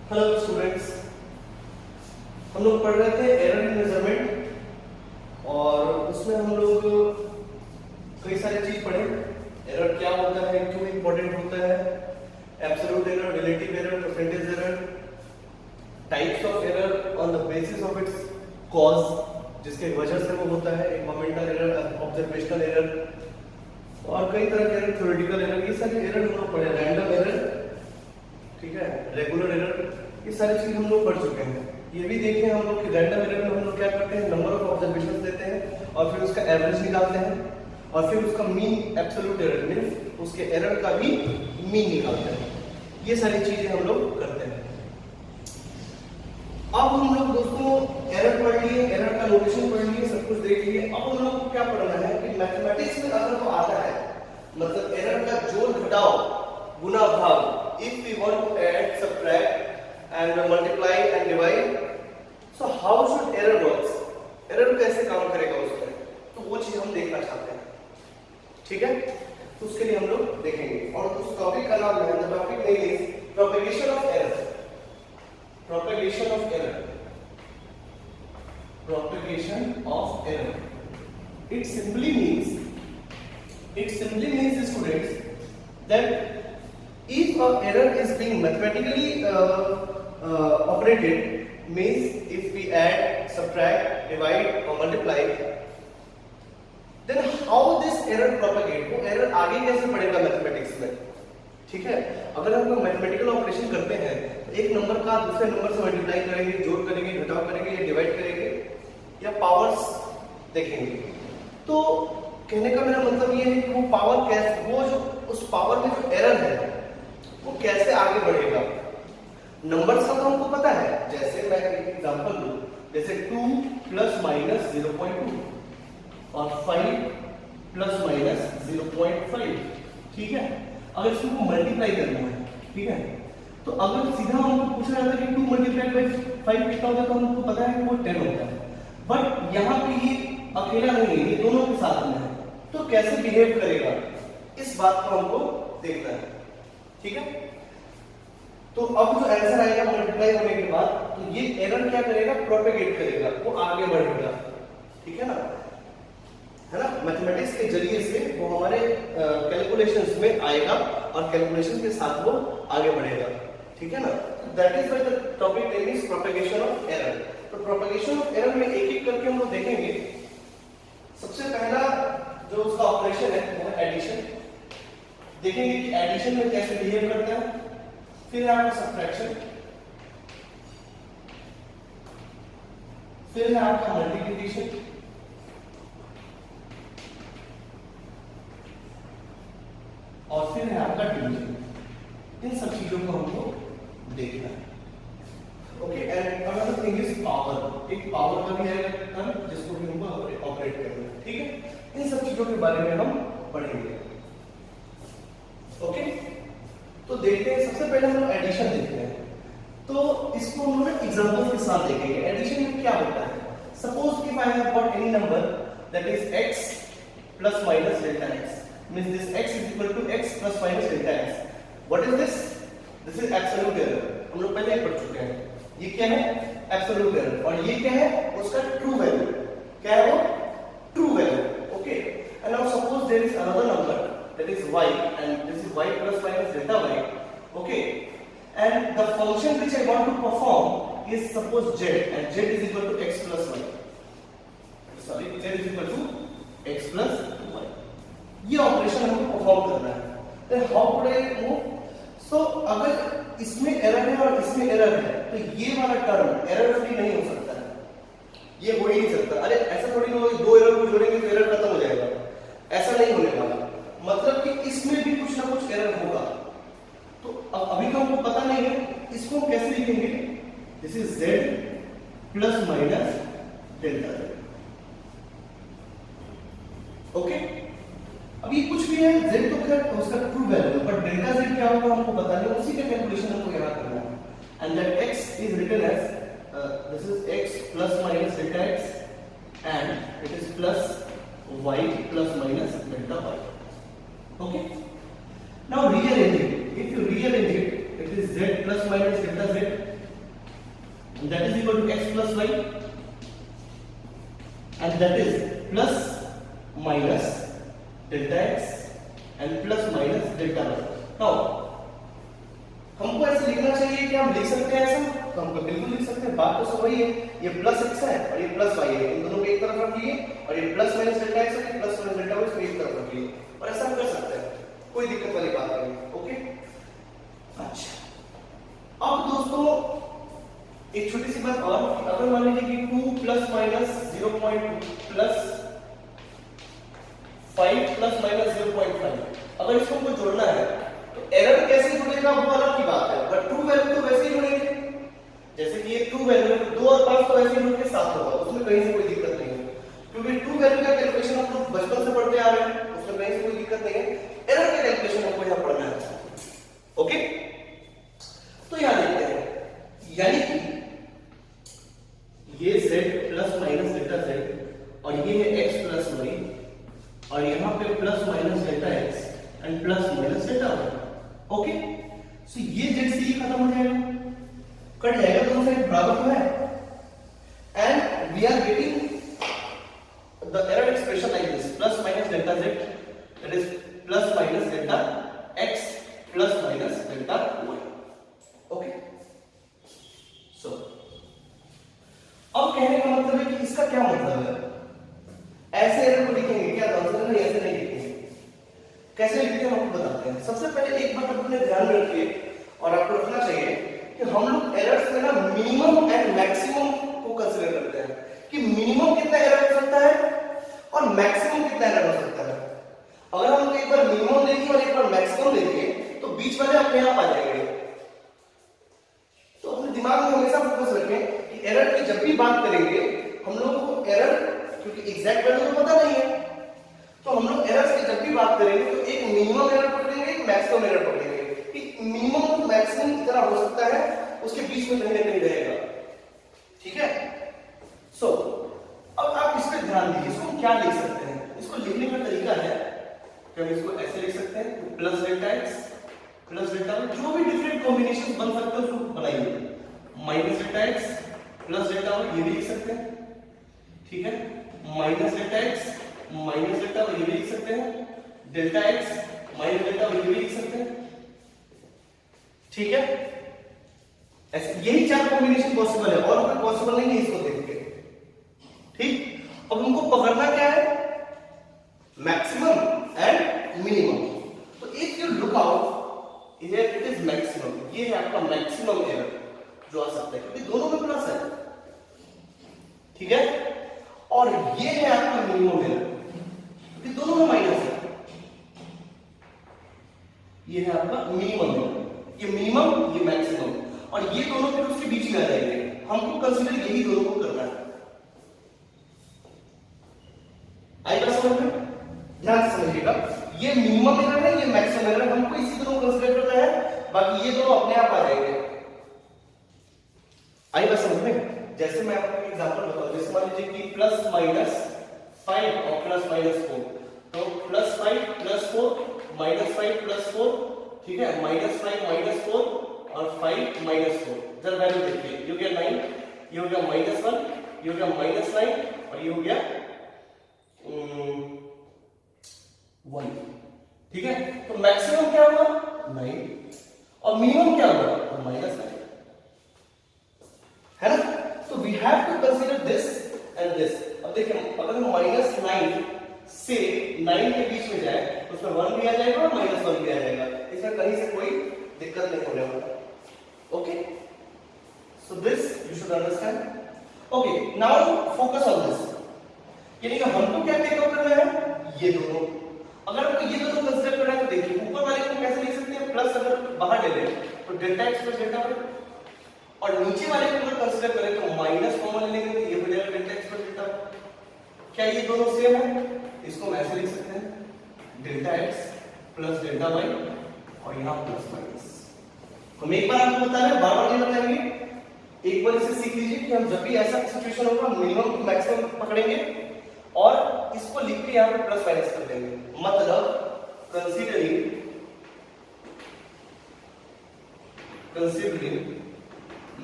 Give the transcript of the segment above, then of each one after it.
Hello students, हम लोग पढ़ रहे थे एरर इन मेजरमेंट और उसमें हम लोग कई सारी चीज पढ़े। एरर क्या होता है, क्यों इंपॉर्टेंट होता है, absolute error, relative error, percentage error, types of error on the basis of its cause, जिसके वजह से वो होता है, एनवायरमेंटल एरर, ऑब्जर्वेशनल एरर और कई तरह के एरर, थ्योरेटिकल एरर, ये सारे एरर हम लोग पढ़े। रैंडम एरर, ठीक है, रेगुलर एरर, ये सारी चीज हम लोग पढ़ चुके हैं। ये भी देखें हम लोग कि रैंडम एरर में हम लोग क्या करते हैं, नंबर ऑफ ऑब्जर्वेशंस लेते हैं और फिर उसका एवरेज निकालते हैं और फिर उसका मीन, एब्सोल्यूट एरर मींस उसके एरर का भी मीन निकालते हैं। ये सारी चीजें हम लोग करते हैं। अब हम लोग दोस्तों एरर पढ़ लिए, एरर का नोटेशन पढ़ लिए, सब कुछ देख लिए। अब हम लोग को क्या पढ़ना है कि मैथमेटिक्स में अगर वो आता है, मतलब एरर का जोड़ घटाव गुना भाग, if we want to add, subtract and multiply and divide, so how should error works, error कैसे काम करेगा उसमें, तो वो चीज हम देखना चाहते हैं। ठीक है, तो उसके लिए हम लोग देखेंगे और उस टॉपिक का नाम है, the topic name is propagation of error. Propagation of error, propagation of error, it simply means students that if a error is being mathematically operated, means if we add, subtract, divide or multiply, then how this error propagate, वो error आगे कैसे बढ़ेगा mathematics में। ठीक है, अगर हम लोग मैथमेटिकल ऑपरेशन करते हैं तो एक नंबर का दूसरे नंबर से मल्टीप्लाई करेंगे, जोड़ करेंगे, घटाव करेंगे या डिवाइड करेंगे या पावर्स देखेंगे। तो कहने का मेरा मतलब ये है कि वो पावर कैसे, वो जो उस पावर में जो एरर है वो कैसे आगे बढ़ेगा। नंबर्स का तो हमको पता है, जैसे मैं एक एग्जांपल दूं, जैसे 2 प्लस माइनस 0.2 और 5 प्लस माइनस 0.5। ठीक है, अगर इसको मल्टीप्लाई करना है, ठीक है, तो अगर सीधा हमको पूछा जाता है कि 2 मल्टीप्लाई बाय 5 कितना होता है, तो हमको पता है कि वो 10 होता है। बट यहाँ पे ये अकेला नहीं है, ये दोनों के साथ में है, तो कैसे बिहेव करेगा, इस बात को हमको देखना है। ठीक है, तो अब जो आंसर आएगा मल्टीप्लाई होने के बाद, तो ये एरर क्या करेगा, प्रोपेगेट करेगा, वो आगे बढ़ेगा। ठीक है ना, है ना, मैथमेटिक्स के जरिए से वो हमारे कैलकुलेशंस में आएगा और कैलकुलेशन के साथ वो आगे बढ़ेगा। ठीक है ना, that is why the topic name is propagation of error. तो प्रोपेगेशन ऑफ एरर में एक एक करके हम लोग देखेंगे। सबसे पहला जो उसका ऑपरेशन है वो है एडिशन। देखेंगे कि एडिशन में कैसे बिहेव करता है, फिर है आपका सब्ट्रैक्शन, फिर है आपका मल्टीप्लिकेशन, और फिर है आपका डिवीजन। इन सब चीजों को हमको देखना है। Okay, and another thing is power. एक पावर का भी है टर्म जिसको भी हमको ऑपरेट करना है। ठीक है, इन सब चीजों के बारे में हम पढ़ेंगे। ओके, तो देखते हैं, सबसे पहले हम लोग एडिशन देखते हैं। तो इसको हम लोग एग्जांपल के साथ देखेंगे। एडिशन में क्या होता है, suppose if I have got any number that is x plus minus delta x, means this x is equal to x plus minus delta x. What is this? This is absolute error. हम लोग पहले पढ़ चुके हैं। ये क्या है, absolute error, और ये क्या है, उसका true value। क्या है वो, true value। Okay, and now suppose there is another number that is y, and this is y plus minus delta y. Okay, and the function which I want to perform is suppose z, and z is equal to x plus y. Sorry, z is equal to x plus y. ये operation हमको perform करना है। then how could I move? so अगर इसमें error है और इसमें error है, तो ये वाला टर्म एरर फ्री नहीं हो सकता है, ये हो ही नहीं सकता। अरे ऐसा थोड़ी ना हो, दो एरर को जोड़ेंगे तो एरर खत्म हो जाएगा, ऐसा नहीं होने वाला। मतलब कि इसमें भी कुछ ना कुछ एरर होगा। तो अभी तो हमको पता नहीं है, इसको कैसे लिखेंगे, this is z plus minus delta z। Okay, अभी कुछ भी है, z तो खैर उसका true value, but delta z क्या होगा हमको पता नहीं, उसी का कैलकुलेशन हमको यहां करना है। And that x is written as this is x plus minus delta x and it is plus y plus minus delta y। Okay, now rearrange it. If you rearrange it, it is z plus minus delta z plus y and that is plus minus delta x and plus minus delta y. Now हमको ऐसे लिखना चाहिए कि हम लिख सकते हैं ऐसा, तो हमको बिल्कुल लिख सकते हैं, बात तो सब वही है, ये प्लस एक्स है और ये प्लस वाई है, इन दोनों को एक तरफ रखिए और ये प्लस माइनस डेल्टा एक्स और ये प्लस माइनस डेल्टा वाई इसको एक तरफ रखिए और ऐसा हम कर सकते हैं, कोई दिक्कत वाली बात नहीं है। ओके, अच्छा अब दोस्तों एक छोटी सी बात और, अगर मान लीजिए कि 2 plus minus 0.2 plus 5 plus minus 0.5, अगर इसको हमको जोड़ना है तो एरर कैसे जुड़ेगा वो अलग की बात है, बट ट्रू वैल्यू तो वैसे ही जुड़ेंगे, जैसे कि ये ट्रू वैल्यू 2 और 5 तो वैसे ही जुड़ के 7 होगा, उसमें कहीं से कोई दिक्कत नहीं है, क्योंकि ट्रू वैल्यू का कैलकुलेशन हम लोग बचपन से पढ़ते आ रहे हैं, उसमें कहीं से कोई दिक्कत नहीं है, एरर का कैलकुलेशन हमको यहां पढ़ना है। ओके, तो यहां देखते हैं, यानी कि ये z plus minus delta z और ये है x प्लस y और यहां पे plus minus delta x and plus minus delta y। Okay, so ये z से ये खत्म हो जाएगा, कट जाएगा, दोनों साइड बराबर तो है and we are getting the error expression like this, plus minus delta z that is plus minus delta x plus minus delta y। Okay, so अब कहने का मतलब है कि इसका क्या मतलब है, ऐसे एरर को लिखेंगे क्या, आंसर नहीं ऐसे नहीं लिखेंगे, कैसे लिखते हैं हम आपको बताते हैं। सबसे पहले एक बात अपने ध्यान में रखिए और आपको रखना चाहिए कि हम लोग एरर्स में ना मिनिमम एंड मैक्सिमम को कंसीडर करते हैं, कि मिनिमम कितना एरर हो सकता है और मैक्सिमम कितना एरर हो सकता है। अगर हम लोग एक बार मिनिमम ले लिए और एक बार मैक्सिमम ले लिए तो बीच वाले अपने आप आ जाएंगे, तो अपने दिमाग में हमेशा फोकस रखें कि एरर की जब भी बात करेंगे हम लोगों को एरर, क्योंकि एग्जैक्ट वैल्यू तो पता नहीं है, तो हम लोग एरर्स की जब भी बात करेंगे तो एक मिनिमम एरर पकड़ेंगे, एक मैक्सिमम एरर पकड़ेंगे, कि मिनिमम और मैक्सिमम कितना हो सकता है उसके बीच में कहीं ना कहीं रहेगा। ठीक है, सो अब आप इस पर ध्यान दीजिए, इसको हम क्या लिख सकते हैं, इसको लिखने का तरीका है कि हम इसको ऐसे लिख सकते हैं, plus delta x plus delta y, जो भी डिफरेंट कॉम्बिनेशन बन सकते हैं उसको बनाइए, minus delta x plus delta y, ये भी लिख सकते हैं, ठीक है, minus delta x minus delta y, ये भी लिख सकते हैं, delta x minus delta y, ये भी लिख सकते हैं, ठीक है, ऐसे यही 4 कॉम्बिनेशन पॉसिबल है और कोई पॉसिबल नहीं है इसको देख के। ठीक, अब हमको पकड़ना क्या है, मैक्सिमम एंड मिनिमम। तो if you look out here it is maximum, ये है आपका मैक्सिमम एरर जो आ सकता है, क्योंकि दोनों में प्लस है, ठीक है, और ये है आपका मिनिमम एरर क्योंकि दोनों में माइनस है, ये है आपका मिनिमम एरर, ये मिनिमम ये मैक्सिमम, और ये दोनों फिर उसके बीच में आ जाएंगे, हमको कंसीडर यही दोनों को करना है। आई बात समझ में, ध्यान से समझिएगा, ये मिनिमम एरर है, ये मैक्सिमम एरर, हमको इसी दोनों को कंसीडर करना है, बाकी ये दोनों अपने आप आ जाएंगे। आई बात समझ में, जैसे मैं आपको एक एग्जांपल बताऊं, जैसे मान लीजिए कि प्लस माइनस 5 और प्लस माइनस 4, तो प्लस 5 प्लस 4 माइनस 5 प्लस 4, ठीक है, माइनस 5 माइनस 4 और 5 माइनस 4, जरा वैल्यू देखिए, ये हो गया 9, ये हो गया -1, ये हो गया -9 और ये हो गया 1, ठीक है, तो मैक्सिमम क्या हुआ 9 और मिनिमम क्या हुआ -9, है ना, तो we have to consider this and this. अब देखिए अगर हम -9 से 9 के बीच में जाए तो उसमें 1 भी आ जाएगा और -1 भी आ जाएगा, इसमें कहीं से कोई दिक्कत नहीं होने वाला। Okay, so this you should understand. Okay, now focus on this, यानी कि हमको क्या टेकअप करना है, ये दोनों, अगर हमको ये दोनों कंसीडर करना है तो देखिए ऊपर वाले को कैसे लिख सकते हैं, प्लस अगर बाहर ले लें तो delta x plus delta y, और नीचे वाले को अगर कंसीडर करें तो माइनस कॉमन लेंगे तो ये हो जाएगा delta x plus delta y. क्या ये दोनों सेम है, इसको हम ऐसे लिख सकते हैं, delta x plus delta y और यहाँ प्लस माइनस। हम एक बार आपको बता रहे हैं, बार बार नहीं बताएंगे, एक बार इसे सीख लीजिए कि हम जब भी ऐसा सिचुएशन होगा मिनिमम मैक्सिमम पकड़ेंगे और इसको लिख के यहाँ पे प्लस माइनस कर देंगे, मतलब considering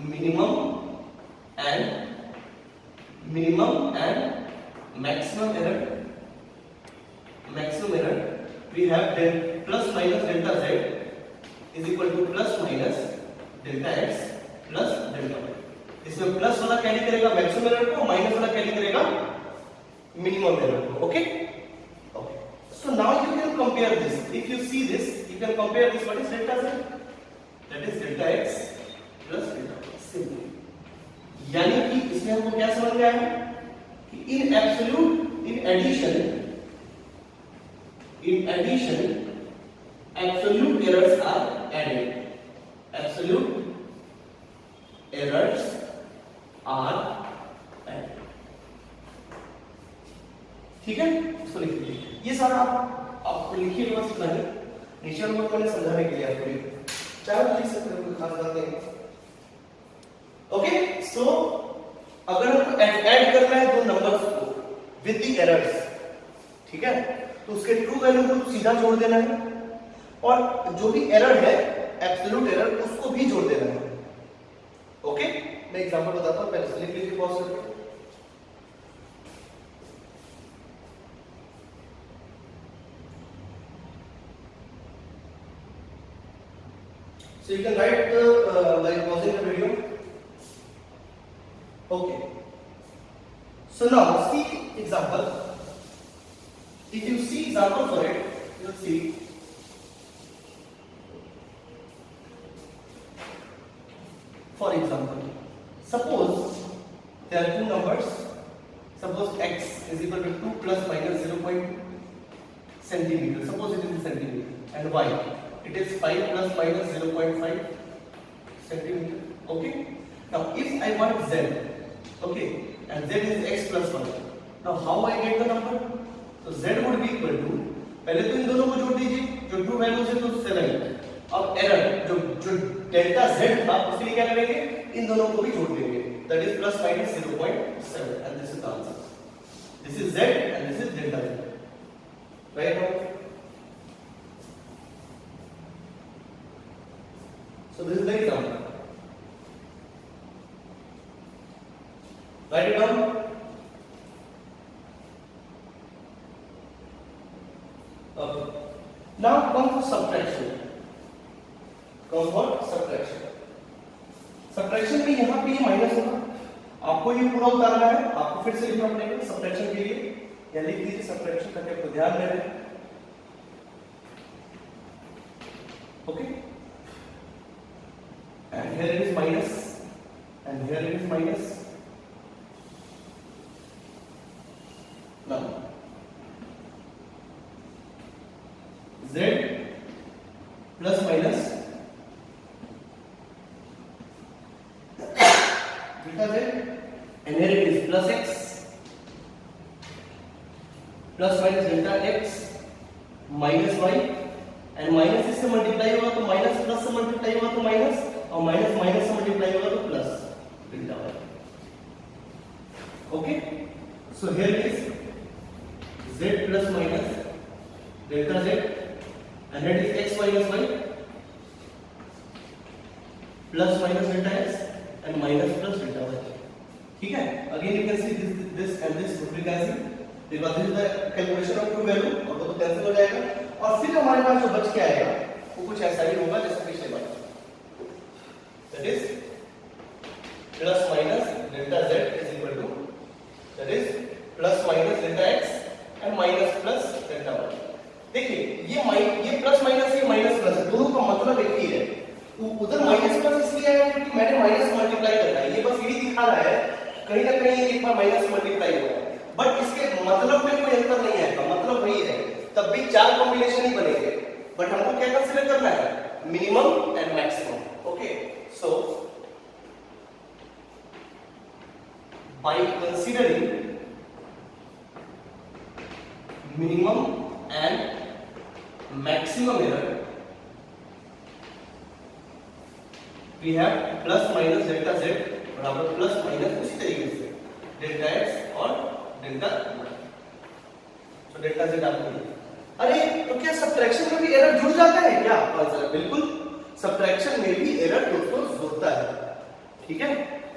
minimum and minimum and maximum error. Maximum error we have then plus minus delta z is equal to plus minus delta x plus delta y. इसमें प्लस वाला कैरी करेगा मैक्सिमम एरर को, minus वाला carry करेगा minimum error को. Okay okay. So now you can compare this. If you see this, you can compare this. What is delta z? That is delta x plus delta y. Simple. यानी कि इसमें हमको क्या समझ में आया कि in addition absolute errors are added. Absolute errors are added. ठीक है, इसको लिख लीजिए. ये सारा आप लिखिए बस इतना ही. नीचे नंबर मैंने समझाने के लिए आपको चाहे तो लिख सकते हो, कोई खास बात नहीं. ओके, सो अगर हमको ऐड करना है दो नंबर्स को विद द एरर्स, ठीक है, तो उसके ट्रू वैल्यू को सीधा जोड़ देना है और जो भी एरर है एब्सोल्यूट एरर उसको भी जोड़ देना है. ओके, मैं एग्जांपल बताता हूं, पहले से लिख लीजिए पॉज करके. So you can write by pausing the video. Okay. So now see example. If you see example for it, you'll see. For example, suppose there are two numbers. Suppose x is equal to 2 plus minus 0.2 centimeter. Suppose it is in centimeter, and y it is 5 plus minus 0.5 centimeter. Okay. Now if I want z, okay, and z is x plus 1. Now how I get the number? So z would be equal to, पहले तो इन दोनों को जोड़ दीजिए, जो true value है तो 7. अब एरर जो डेल्टा z था उसके लिए क्या करेंगे, इन दोनों को भी जोड़ देंगे. That is plus minus 0.7 and this is the answer. This is z and this is delta z. Right now, so this is the example. Write it down. Okay. Now come for subtraction. Come for subtraction. Subtraction में यहाँ पे ये minus होगा, आपको ये पूरा उतारना है, आपको फिर से लिखना पड़ेगा subtraction के लिए. या लिख दीजिए subtraction करके, आपको ध्यान में रहे. Okay. And here it is minus, and here it is minus. Now z plus minus delta z, and here it is plus x plus minus delta x minus y, and minus इससे multiply होगा तो minus, plus से multiply होगा तो minus, और minus minus से multiply होगा तो plus delta y. Okay, so here it is z plus minus delta z, and it is x minus y plus minus delta x and minus plus delta y. ठीक है, again you can see this and this would be cancelled because this is the calculation of true value, और वो तो cancel हो जाएगा. और फिर हमारे पास जो बच के आएगा वो कुछ ऐसा ही होगा जैसे पिछले बार. That is plus minus delta z is equal to, that is plus minus delta x and minus plus delta y. देखिए ये प्लस माइनस, ये माइनस प्लस, दोनों का मतलब एक ही है. उधर माइनस प्लस इसलिए है क्योंकि मैंने माइनस मल्टीप्लाई करना है. ये बस यही दिखा रहा है कहीं ना कहीं एक बार माइनस मल्टीप्लाई हुआ है, बट इसके मतलब में कोई अंतर नहीं आएगा. मतलब वही है, तब भी चार कॉम्बिनेशन ही बनेंगे, बट हमको क्या कंसीडर करना है, minimum and maximum. Okay, so by considering minimum and maximum error, we have plus minus delta z बराबर plus minus उसी तरीके से delta x और delta y. तो delta z आपको, अरे तो क्या सब्ट्रैक्शन में भी एरर जुड़ जाता है क्या? आंसर बिल्कुल, सब्ट्रैक्शन में भी एरर दोस्तों जुड़ता है. ठीक है,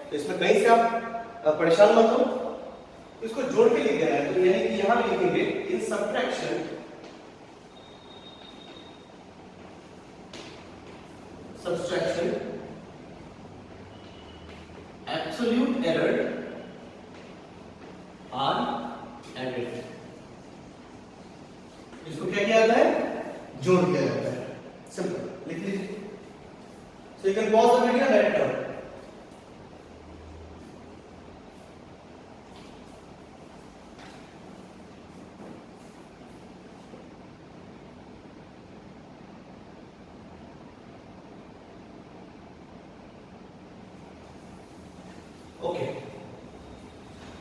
तो इसमें कहीं से आप परेशान मत हो. तो इसको जोड़ के लिख देना है, तो यानी कि यहां लिखेंगे in subtraction absolute error are added. इसको क्या किया जाता है, जोड़ दिया जाता है, सिंपल लिख लीजिए। So you can pause the video, write down. Okay,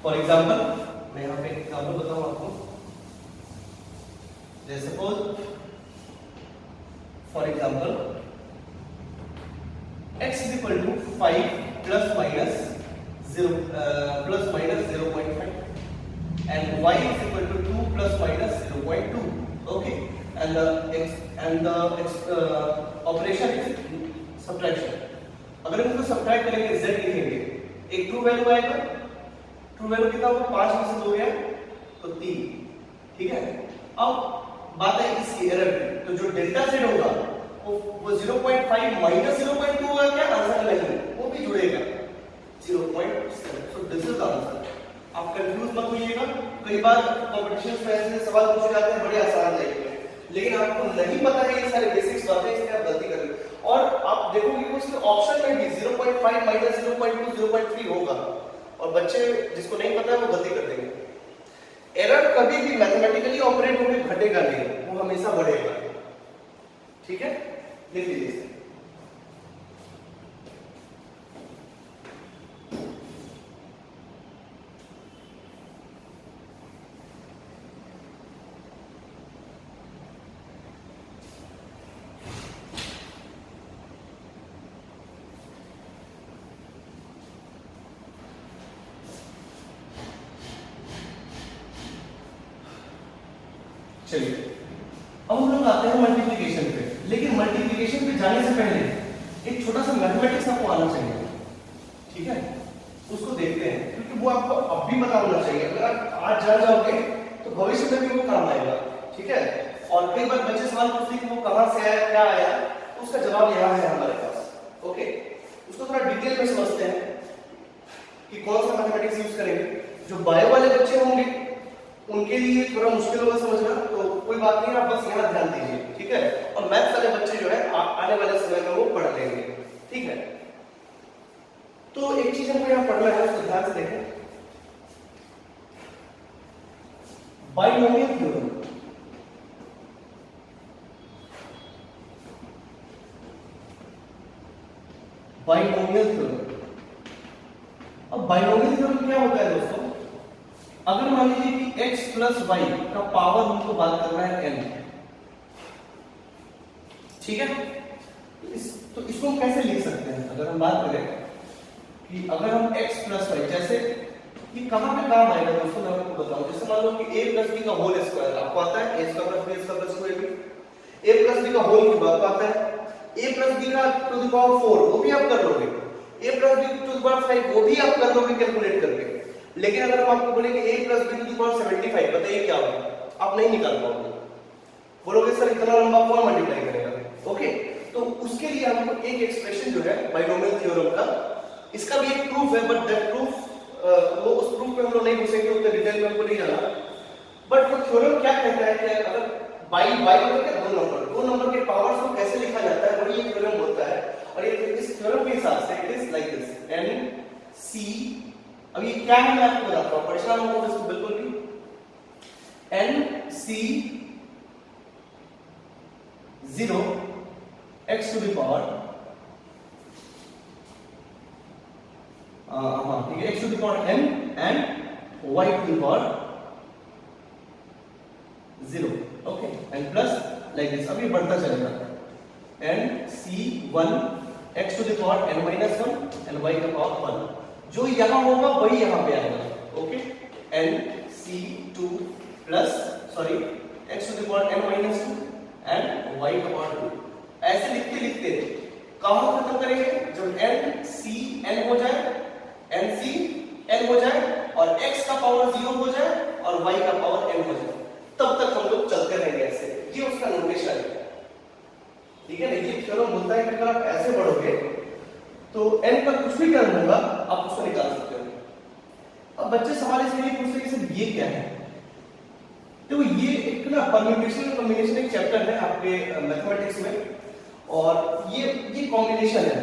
for example मैं यहाँ पे एग्जाम्पल बताऊं आपको। जैसे suppose for example x is equal to 5 plus minus 0.5 and y is equal to 2 plus minus 0.2. Okay, and the operation is subtraction. अगर हम इसको subtract करेंगे, z लिखेंगे, एक ट्रू वैल्यू आएगा, ट्रू वैल्यू कितना होगा, 5 में से 2 गया तो 3, ठीक है। अब बात है इसकी एरर की, तो जो डेल्टा z होगा वो 0.5 माइनस 0.2 होगा, क्या आंसर नहीं, वो भी जुड़ेगा 0.7। So this is the answer. आप कंफ्यूज मत होइएगा, कई बार कॉम्पिटिशन में ऐसे सवाल पूछे जाते हैं बड़े आसान तरीके में, लेकिन आपको नहीं पता है ये सारे बेसिक्स बातें, इसलिए आप गलती कर रहे हो। और आप देखोगे कि उसके ऑप्शन में भी 0.5 माइनस 0.2 0.3 होगा, और बच्चे जिसको नहीं पता है वो गलती कर देंगे। एरर कभी भी मैथमेटिकली ऑपरेट होकर घटेगा नहीं, वो हमेशा बढ़ेगा, ठीक है, लिख लीजिए। चलिए अब हम लोग आते हैं मल्टीप्लिकेशन पे, लेकिन मल्टीप्लिकेशन पे जाने से पहले एक छोटा सा मैथमेटिक्स आपको आना चाहिए, ठीक है, उसको देखते हैं, क्योंकि वो आपको अब भी पता होना चाहिए। अगर आप आज जान जाओगे तो भविष्य में भी वो काम आएगा, ठीक है। और कई बार बच्चे सवाल पूछते हैं कि वो कहां से आया, क्या आया, तो उसका जवाब यहाँ है हमारे पास। ओके, उसको थोड़ा डिटेल में समझते हैं कि कौन सा मैथमेटिक्स यूज करेंगे। जो बायो वाले बच्चे होंगे उनके लिए थोड़ा मुश्किल होगा समझना, तो कोई बात नहीं, आप बस यहाँ ध्यान दीजिए, ठीक है। और मैथ्स वाले बच्चे जो है आने वाले समय में वो पढ़ लेंगे, ठीक है। तो एक चीज हमको यहाँ पढ़ना है, उसको ध्यान से देखें। Binomial theorem, binomial theorem. अब बाइनोमियल थ्योरम क्या होता है दोस्तों, अगर मान लीजिए कि x प्लस वाई का पावर हमको बात करना है n, ठीक है, तो इसको हम कैसे लिख सकते हैं। अगर हम बात करें कि अगर हम x प्लस वाई, जैसे ये कहां पे काम आएगा दोस्तों, मैं आपको बताऊं। जैसे मान लो कि a प्लस बी का होल स्क्वायर आपको आता है, a square plus b square plus 2ab। a plus b का होल क्यूब आपको आता है, a प्लस b का टू द पावर 4 वो भी आप कर लोगे, a plus b to the power 5 वो भी आप कर लोगे कैलकुलेट करके। लेकिन अगर हम आपको बोलेंगे a plus b to the power 75, बताइए क्या होगा, आप नहीं निकाल पाओगे, बोलोगे सर इतना लंबा कौन मल्टीप्लाई करेगा। ओके, तो उसके लिए हमको एक एक्सप्रेशन जो है बाइनोमियल थ्योरम का, इसका भी एक प्रूफ है, बट दैट प्रूफ वो उस प्रूफ में हम लोग नहीं घुसेंगे, उतने डिटेल में हमको नहीं जाना। बट वो थ्योरम क्या कहता है कि अगर बाई मतलब क्या, दो नंबर के पावर्स को कैसे लिखा जाता है, वही ये थ्योरम बोलता है। और ये इस थ्योरम के हिसाब से it is like this, n c, अब ये क्या है मैं आपको बताता हूं, परेशान मत हो इसको बिल्कुल भी। n c 0 x to the power, हाँ ठीक है, x to the power n and y to the power 0, okay, and plus like this. अब ये बढ़ता चलेगा, n c 1 x to the power n minus 1 and y का power 1, जो यहां होगा वही यहां पे आएगा, okay. n c 2 plus sorry x to the power n minus 2 and y का पावर 2। ऐसे लिखते लिखते कहां खत्म करेंगे, जब n c n हो जाए, n c n हो जाए और x का पावर 0 हो जाए और y का पावर n हो जाए, तब तक हम लोग चलते रहेंगे ऐसे। ये उसका नोटेशन है, ठीक है ना। ये थ्योरम बोलता है कि अगर आप ऐसे बढ़ोगे तो n का कुछ भी टर्म होगा आप उसको निकाल सकते हो। अब बच्चे सवाल इसलिए पूछते हैं कि सर ये क्या है, तो ये एक ना परम्यूटेशन और कॉम्बिनेशन एक चैप्टर है आपके मैथमेटिक्स में, और ये कॉम्बिनेशन है,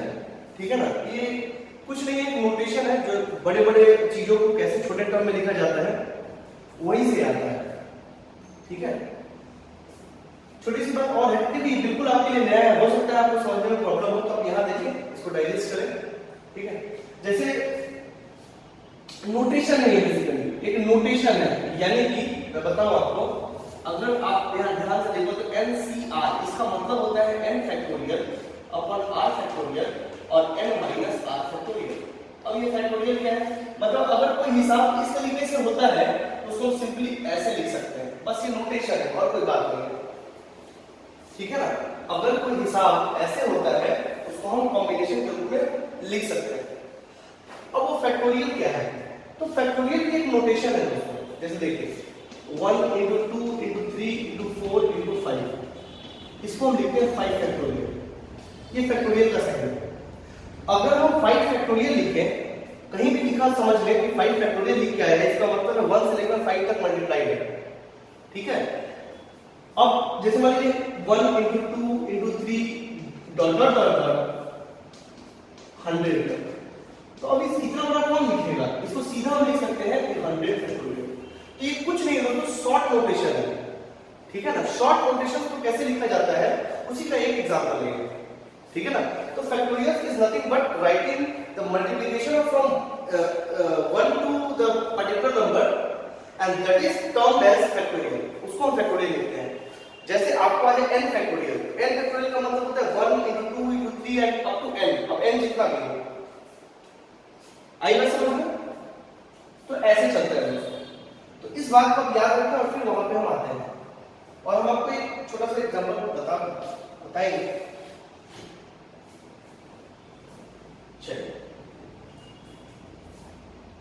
ठीक है ना। ये कुछ नहीं है, एक नोटेशन है जो बड़े बड़े चीजों को कैसे छोटे टर्म में लिखा जाता है वहीं से आता है, ठीक है। छोटी सी बात और है कि बिल्कुल आपके लिए नया है, हो सकता है आपको समझने में प्रॉब्लम हो, तो आप यहाँ देखिए, इसको डाइजेस्ट करें, ठीक है। जैसे नोटेशन है, ये बेसिकली एक नोटेशन है, यानी कि मैं बताऊं आपको, अगर आप यहाँ ध्यान से देखो तो NCR इसका मतलब होता है n factorial upon r factorial और n माइनस r फैक्टोरियल। अब ये फैक्टोरियल क्या है, मतलब अगर कोई हिसाब इस तरीके से होता है तो उसको सिंपली ऐसे लिख सकते हैं, बस ये नोटेशन है और कोई बात नहीं है, ठीक है ना। अगर कोई हिसाब ऐसे होता है उसको हम कॉम्बिनेशन के रूप में लिख सकते हैं। अब वो फैक्टोरियल क्या है, तो फैक्टोरियल की एक नोटेशन है दोस्तों, जैसे देखिए 1 into 2 into 3 into 4 into 5, इसको हम लिखते हैं 5 फैक्टोरियल, ये फैक्टोरियल का साइन है। अगर हम 5 फैक्टोरियल लिखें, कहीं भी लिखा समझ लें कि 5 फैक्टोरियल लिख के आया है, इसका मतलब है 1 से लेकर 5 तक मल्टीप्लाई है, ठीक है। अब जैसे मान लीजिए 1 into 2 into 3 dot dot dot dot 100, तो अब इस इतना बड़ा कौन लिखेगा, इसको सीधा हम लिख सकते हैं 100 फैक्टोरियल। तो ये कुछ नहीं है दोस्तों, शॉर्ट नोटेशन है, ठीक है ना। शॉर्ट नोटेशन को कैसे लिखा जाता है उसी का एक एग्जांपल लेंगे, ठीक है ना। तो factorial is nothing but writing the multiplication from 1 to the particular number and that is termed as factorial, उसको हम फैक्टोरियल लिखते हैं। जैसे आपको आ जाए n फैक्टोरियल, n फैक्टोरियल का मतलब होता है 1 into 2 into 3 and up to n, अब n जितना भी हो, आई बात समझ में। तो ऐसे चलता है दोस्तों, तो इस बात को याद रखें और फिर वहां पे हम आते हैं और हम आपको एक छोटा सा एग्जांपल बताएंगे। चलिए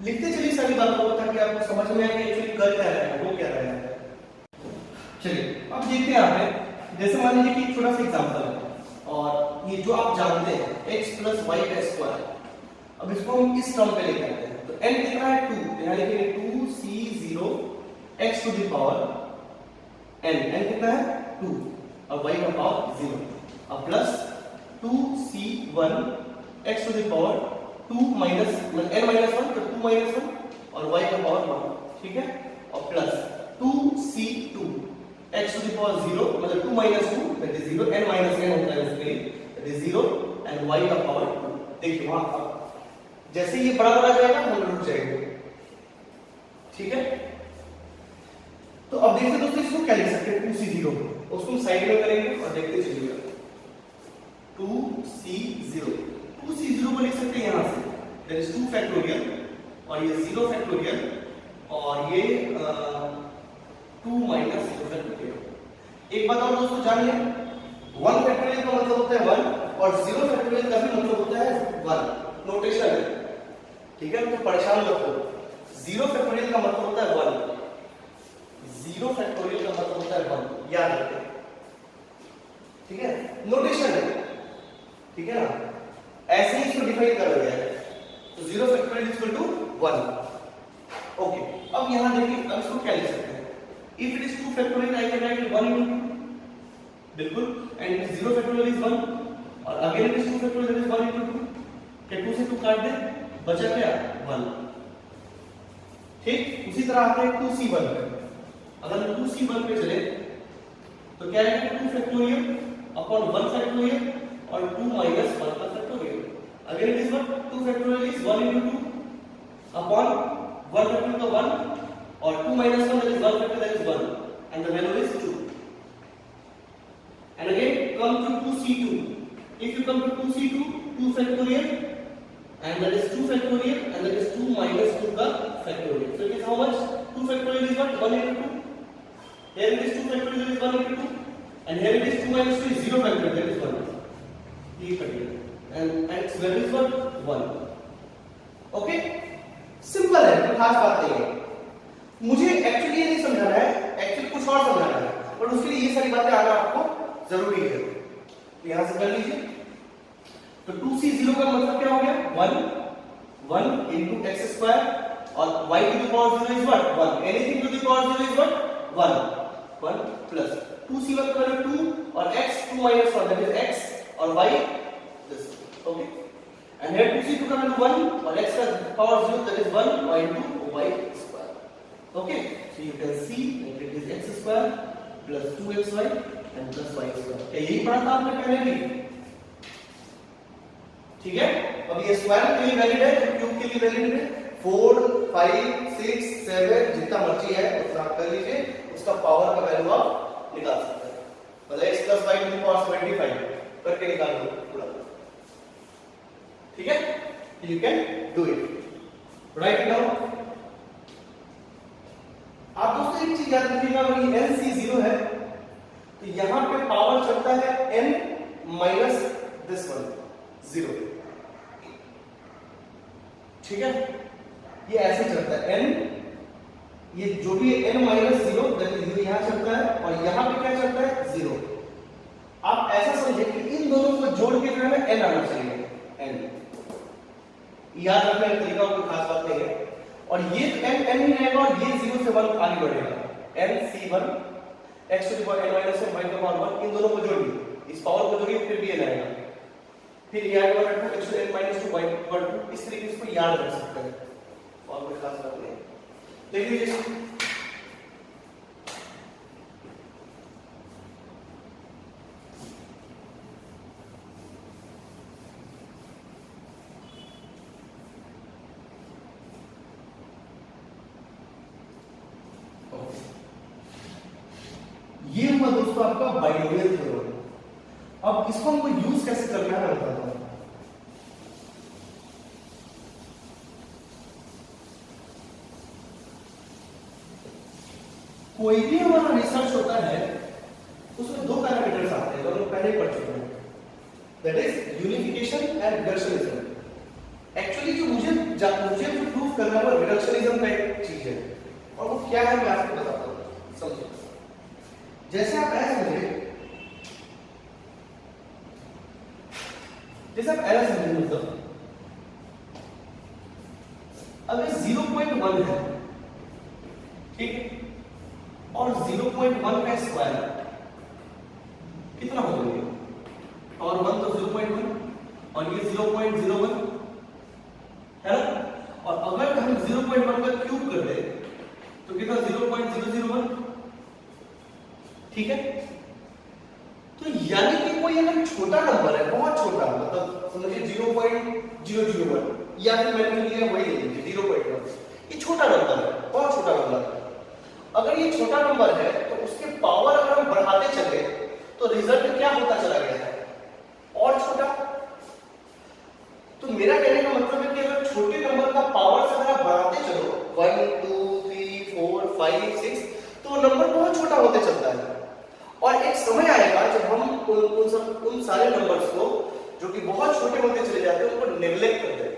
लिखते चलिए सारी बातों को, ताकि आपको समझ में आए कि एक्चुअली कर क्या रहा है, वो क्या रहा है। चलिए अब देखते हैं यहाँ पे, जैसे मान लीजिए कि एक छोटा सा एग्जांपल है और ये जो आप जानते हैं x plus y का स्क्वायर, अब इसको हम इस टर्म पे लेके आते हैं, तो n कितना है 2, तो यहाँ लिखेंगे 2c0 x to the power n, n कितना है 2 और y का पावर 0, अब plus 2c1 x to the power 2 minus n minus 1 तो 2 माइनस 1 और y का पावर 1, ठीक है, और plus 2c2 x to the power 0 मतलब 2 minus 2 that is 0, n minus n होता है उसके लिए that is 0 and y का पावर 2। देखिए वहां जैसे ये बड़ा बड़ा जाएगा हम रुक जाएंगे, ठीक है। तो अब देखते दोस्तों इसको क्या लिख सकते हैं 2c0, उसको हम साइड में करेंगे और देखते चलिएगा 2c0 को लिख सकते हैं यहां से that is 2 फैक्टोरियल और ये 0 फैक्टोरियल और ये 2 माइनस 0 फैक्टोरियल। एक बात और दोस्तों जान लें, 1 फैक्टोरियल का मतलब होता है 1 और 0 फैक्टोरियल का भी मतलब होता है 1, नोटेशन है, ठीक है। तो परेशान मत हो, 0 फैक्टोरियल का मतलब होता है 1, 0 फैक्टोरियल का मतलब होता है 1, याद रखें, ठीक है, नोटेशन है, ठीक है ना। ऐसे ही इसको डिफाइन कर दिया है, तो 0 फैक्टोरियल इक्वल टू 1, ओके। अब यहां देखिए, अब इसको क्या लिख सकते हैं, if it is 2 factorial I can write 1 into 2, बिल्कुल, and if 0 factorial is 1 और again it is 2 factorial that is 1 into 2, क्या 2 से 2 काट दे, बचा क्या 1, ठीक। उसी तरह आते हैं 2c1 पे, अगर 2c1 पे चले तो क्या है 2 factorial upon 1 factorial और 2 minus 1 का factorial, again it is what 2 factorial is 1 into 2 upon 1 factorial का 1 और 2 minus 1 that is 1 factor that is 1 and the value is 2, and again come to 2c2, if you come to 2c2 2 factorial and that is 2 factorial and that is 2 minus 2 का factorial, so it is how much 2 factorial is what 1 into 2, here it is 2 factorial that is 1 into 2 and here it is 2 minus 2 is 0 factorial that is 1, ये कटिए and its value is what 1, okay, simple है, कोई खास बात नहीं है। मुझे actually ये नहीं समझाना है, एक्चुअली कुछ और समझाना है, और उसके लिए ये सारी बातें आना आपको जरूरी है। तो यहां से कर लीजिए। तो 2c0 का मतलब क्या हो गया? 1 into x square और y to the power 0 is what? 1. Anything to the power 0 is what? 1 plus 2c1 का वैल्यू 2 और x 2 minus 1 that is x और y this. Okay. And here 2c2 का वैल्यू 1 और x का power 0 that is 1 into y square. Okay. So you can see that it is x square plus 2xy and plus y square. क्या यही पढ़ा था आपने पहले भी? ठीक है। अब ये स्क्वायर के लिए वैलिड है, तो क्यूब के लिए वैलिड है। 4 5 6 7 जितना मर्जी है उतना आप कर लीजिए, उसका पावर का वैल्यू आप निकाल सकते हैं। मतलब x plus y to the power 75 करके निकाल लो पूरा। ठीक है, you can do it. Right it down. आप दोस्तों एक चीज याद रखिएगा, अगर ये NC0 है तो यहां पे पावर चलता है n माइनस दिस वन 0। ठीक है, ये ऐसे चलता है n, ये जो भी है n माइनस 0 यहां चलता है और यहां पे क्या चलता है 0। आप ऐसा समझिए कि इन दोनों को जोड़ के जो है ना n आना चाहिए, n। याद रखने का तरीका कोई खास बात नहीं है। और ये n ही रहेगा और ये 0 से 1 आगे बढ़ेगा। NC1 x to the power n minus 1 y to the power 1, इन दोनों को जोड़िए, इस पावर को जोड़िए, फिर भी n आएगा। फिर ये आगे बढ़ेगा x to the n minus 2 y to the power 2। इस तरीके से इसको याद रख सकते हैं और कोई खास बात नहीं। देख लीजिए, ये हुआ दोस्तों आपका बाइनोमियल थ्योरम। अब इसको हमको यूज कैसे करना है मैं बताता हूं। कोई भी हमारा रिसर्च होता है उसमें दो पैरामीटर्स आते हैं, जो हम पहले ही पढ़ चुके हैं, that is unification and reductionism. Actually जो मुझे जो प्रूफ करना है वो रिडक्शनिज्म का एक चीज है, और वो क्या है मैं आपको बताता हूं, समझिए। जैसे आप ऐसा समझिए, मतलब अब ये 0.1 है, ठीक, और 0.1 का स्क्वायर कितना होगा ये? और 1 तो 0.1 और ये 0.01 है ना। और अगर हम 0.1 का क्यूब कर दे तो कितना? 0.001। ठीक है, तो यानी कि कोई अगर छोटा नंबर है, बहुत छोटा, मतलब समझिए 0.001, या फिर मैंने लिया वही ले लीजिए 0.1, ये छोटा नंबर है, बहुत छोटा नंबर है। अगर ये छोटा नंबर है तो उसके पावर अगर हम बढ़ाते चले तो रिजल्ट क्या होता चला गया है? और छोटा। तो मेरा कहने का मतलब है कि अगर छोटे नंबर का पावर से अगर आप बढ़ाते चलो 1 2 3 4 5 6, तो नंबर बहुत छोटा होते चलता है। और एक समय आएगा जब हम उन सारे नंबर्स को जो कि बहुत छोटे होते चले जाते हैं उनको नेग्लेक्ट कर देते हैं।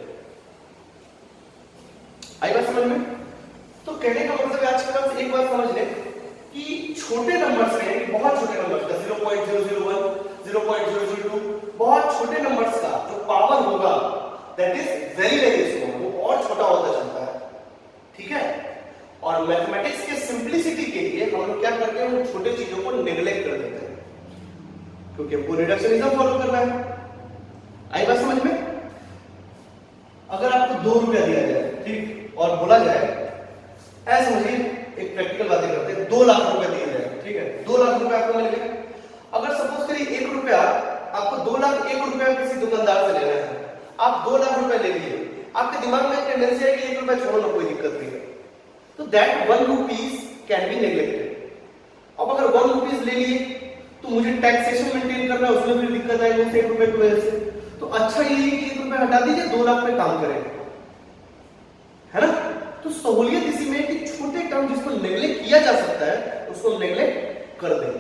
आई बात समझ में? तो कहने का मतलब आज के बाद एक बात समझ लें कि छोटे नंबर्स में, बहुत छोटे नंबर्स का 0.001 0.002, बहुत छोटे नंबर्स का जो पावर होगा that is very very small, वो और छोटा होता चलता है। ठीक है, और मैथमेटिक्स के सिंपलिसिटी के लिए हम लोग क्या करते हैं, उन छोटे चीजों को नेग्लेक्ट कर देते हैं, क्योंकि हमको रिडक्शनिज्म फॉलो करना है। आई बात समझ में? अगर आपको 2 रुपया दिया जाए, ठीक, और बोला जाए, ऐसे समझिए, एक प्रैक्टिकल बातें करते हैं, 2 लाख रुपए दिए जाए, ठीक है, 2 लाख रुपए आपको मिल गए। अगर सपोज करिए 1 रुपया आपको 2 लाख 1 रुपया किसी दुकानदार से लेना है, आप 2 लाख रुपए ले लिए, आपके दिमाग में टेंडेंसी है कि 1 रुपया छोड़ो ना, कोई दिक्कत नहीं है, तो that 1 rupees can be neglected. अब अगर 1 रुपीज ले लिए तो मुझे टैक्सेशन मेंटेन करना है, उसमें फिर दिक्कत आएगी उस 1 रुपए की वजह से। तो अच्छा ये है कि 1 रुपया हटा दीजिए, 2 लाख पे काम करें, है ना। तो सहूलियत इसी में कि छोटे टर्म जिसको नेग्लेक्ट किया जा सकता है उसको नेग्लेक्ट कर दें।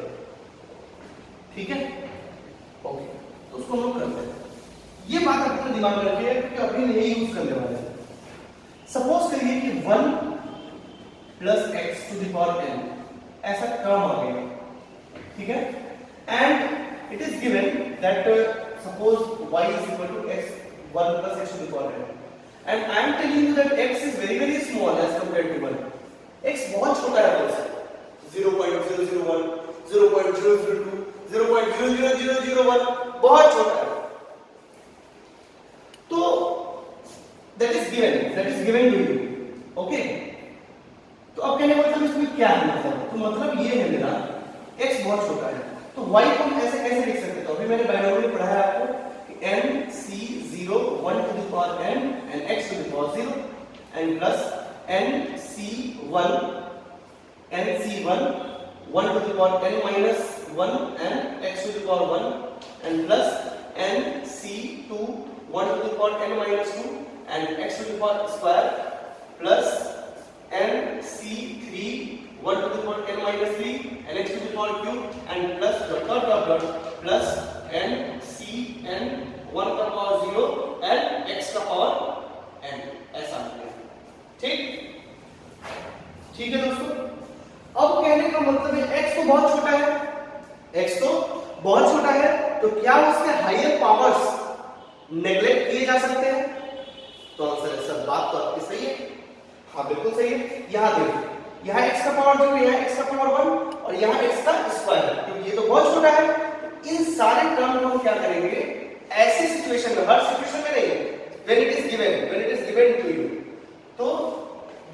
ठीक है, ओके, तो उसको हम करते हैं। ये बात अपने दिमाग में रखिए क्योंकि अभी नहीं यूज करने वाले हैं। सपोज करिए कि 1 plus x to the power n ऐसा टर्म आ गया, ठीक है, and it is given that suppose y is equal to x 1 plus x to the power n and I am telling you that x is very small as compared to 1. x बहुत छोटा है बस 0.001 0.002 0.00001 बहुत छोटा है, तो that is given to you, okay. तो अब कहने का मतलब इसमें क्या है, मतलब तो मतलब ये है मेरा x बहुत छोटा है, तो y को हम ऐसे कैसे लिख सकते हैं, तो अभी मैंने बायनोमियल पढ़ा है आपको कि nc0 1 to the power n and x to the power 0 and plus nc1 1 to the power n minus 1 and x to the power 1 and plus nc2 1 to the power n minus 2 and x to the power square plus nc3 1 to the power n minus 3 and x to the power cube and plus dot plus ncn 1 का power 0 and x का power n, ऐसा ठीक है दोस्तों। अब कहने का मतलब है x तो बहुत छोटा है, x तो बहुत छोटा है, तो क्या उसके हायर पावर्स नेग्लेक्ट किए जा सकते हैं? तो आंसर है सर, बात तो आपकी सही है, हाँ बिल्कुल सही है। यहां देखिए, यहाँ x का पावर 2, यहाँ x का पावर 1 और यहाँ x का स्क्वायर, क्योंकि ये तो बहुत छोटा है। इन सारे टर्म को हम क्या करेंगे, ऐसी सिचुएशन में, हर सिचुएशन में नहीं, when it is given to you, तो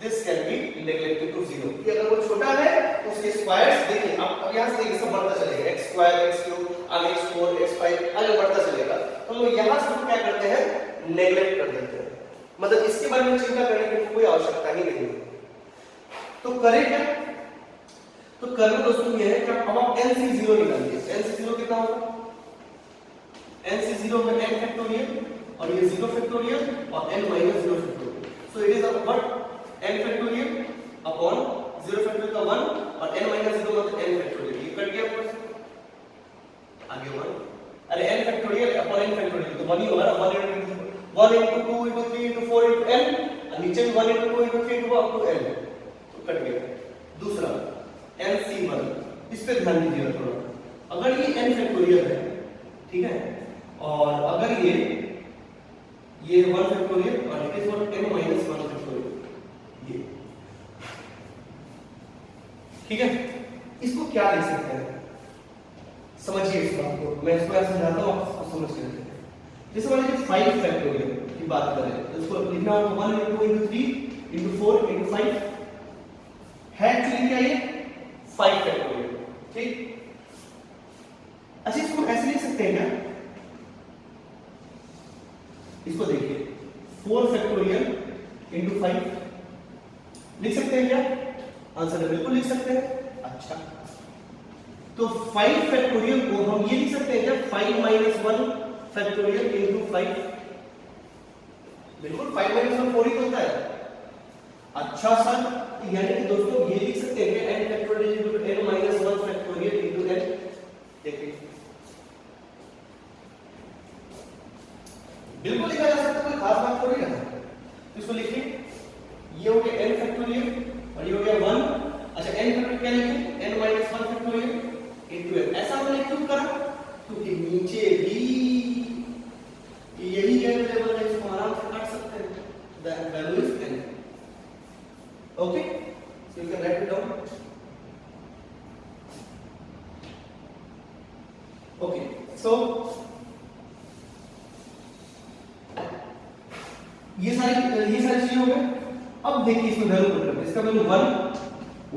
this can be neglected to 0, कि अगर वो छोटा है तो उसके स्क्वायर्स देखिए, अब यहां से देखिए सब बढ़ता चलेगा, x स्क्वायर x क्यूब आगे x4 x5 आगे बढ़ता चलेगा, तो हम लोग यहां से क्या करते हैं, नेग्लेक्ट कर देते हैं, मतलब इसके बारे में चिंता करने की कोई आवश्यकता ही नहीं है। तो करें क्या, तो करना दोस्तों ये है कि अब आप nc0 निकालिए, nc0 कितना होगा, nc0 में n फैक्टोरियल और ये 0 फैक्टोरियल और n minus 0 factorial, so it is what n factorial upon 0 factorial का 1 और n माइनस 0 मतलब n फैक्टोरियल, ये कट गया ऊपर से आगे 1, अरे n factorial upon n factorial तो 1 ही होगा ना, 1 into 2 into 3 into 4 into n और नीचे भी 1 into 2 into 3 into up to n, तो कट गया। दूसरा nc1, इस पे ध्यान दीजिएगा थोड़ा, अगर ये n फैक्टोरियल है, ठीक है, और अगर ये 1 फैक्टोरियल और it is what n minus 1 factorial, ये ठीक है, इसको क्या लिख सकते हैं, समझिए इस बात को, मैं इसको ऐसे समझाता हूं, आप इसको समझ लेते हैं। जैसे मान लीजिए 5 फैक्टोरियल की बात करें तो इसको लिखना होगा 1 into 2 into 3 into 4 into 5 है, एक्चुअली क्या ये 5 फैक्टोरियल, ठीक। अच्छा इसको ऐसे लिख सकते हैं क्या, इसको देखिए 4 फैक्टोरियल into 5 लिख सकते हैं क्या, आंसर है बिल्कुल लिख सकते हैं। अच्छा तो 5 फैक्टोरियल को हम ये लिख सकते हैं क्या, 5 minus 1 फैक्टोरियल into 5, बिल्कुल 5 minus 1 4 ही होता है। अच्छा सर, यानी कि दोस्तों ये लिख सकते हैं कि n factorial into n minus 1 factorial into n, देखिए बिल्कुल लिखा जा सकता है, कोई खास बात थोड़ी है। इसको लिखिए, ये हो गया n फैक्टोरियल और ये हो गया 1, अच्छा n फैक्टोरियल क्या लिखें, n minus 1 factorial into n, ऐसा हमने क्यों करा, क्योंकि नीचे भी यही लेवल है, इसको आराम से काट सकते हैं, the value is n, okay, so you can write it down, okay, so ये सारी चीजें हो गए। अब देखिए इसमें वैल्यू पुट करते हैं, इसका वैल्यू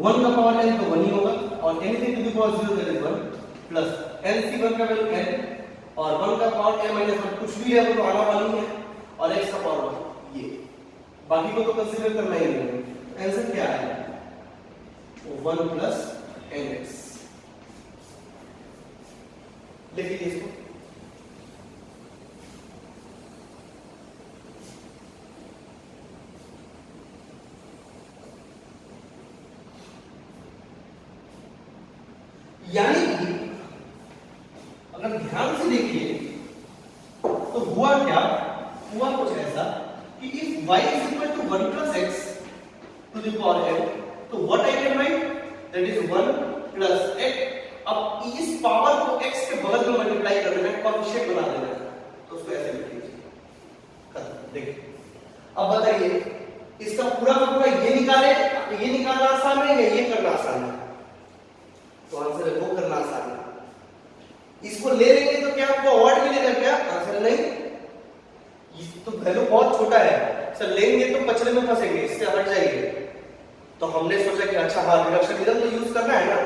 1 का पावर n तो 1 ही होगा और anything to the power 0 that is 1 plus nc1 का वैल्यू n और 1 का पावर n माइनस 1 कुछ भी है वो तो आना वाली है और x का पावर 1, ये बाकी को तो कंसीडर करना ही नहीं है। आंसर क्या है, 1 प्लस nx, लिख लीजिए इसको, यानी कि अगर ध्यान से देखिए तो हुआ क्या, हुआ कुछ ऐसा कि if y is equal to 1 plus x to the power n, तो what I can write, that is 1 plus x. अब इस पावर को x के बगल में मल्टीप्लाई कर देना है, कोएफिशिएंट बना देना है, तो उसको ऐसे लिख लीजिए। देखिए अब बताइए इसका पूरा का पूरा ये निकाले, ये निकालना आसान है या ये करना आसान है? तो आंसर है वो करना आसान है। इसको ले लेंगे तो क्या आपको अवार्ड मिलेगा क्या? आंसर नहीं, ये तो वैल्यू बहुत छोटा है सर, लेंगे तो पचड़े में फंसेंगे, इससे हट जाइए। तो हमने सोचा कि अच्छा हाँ रिडक्शन थ्योरम तो यूज करना है ना,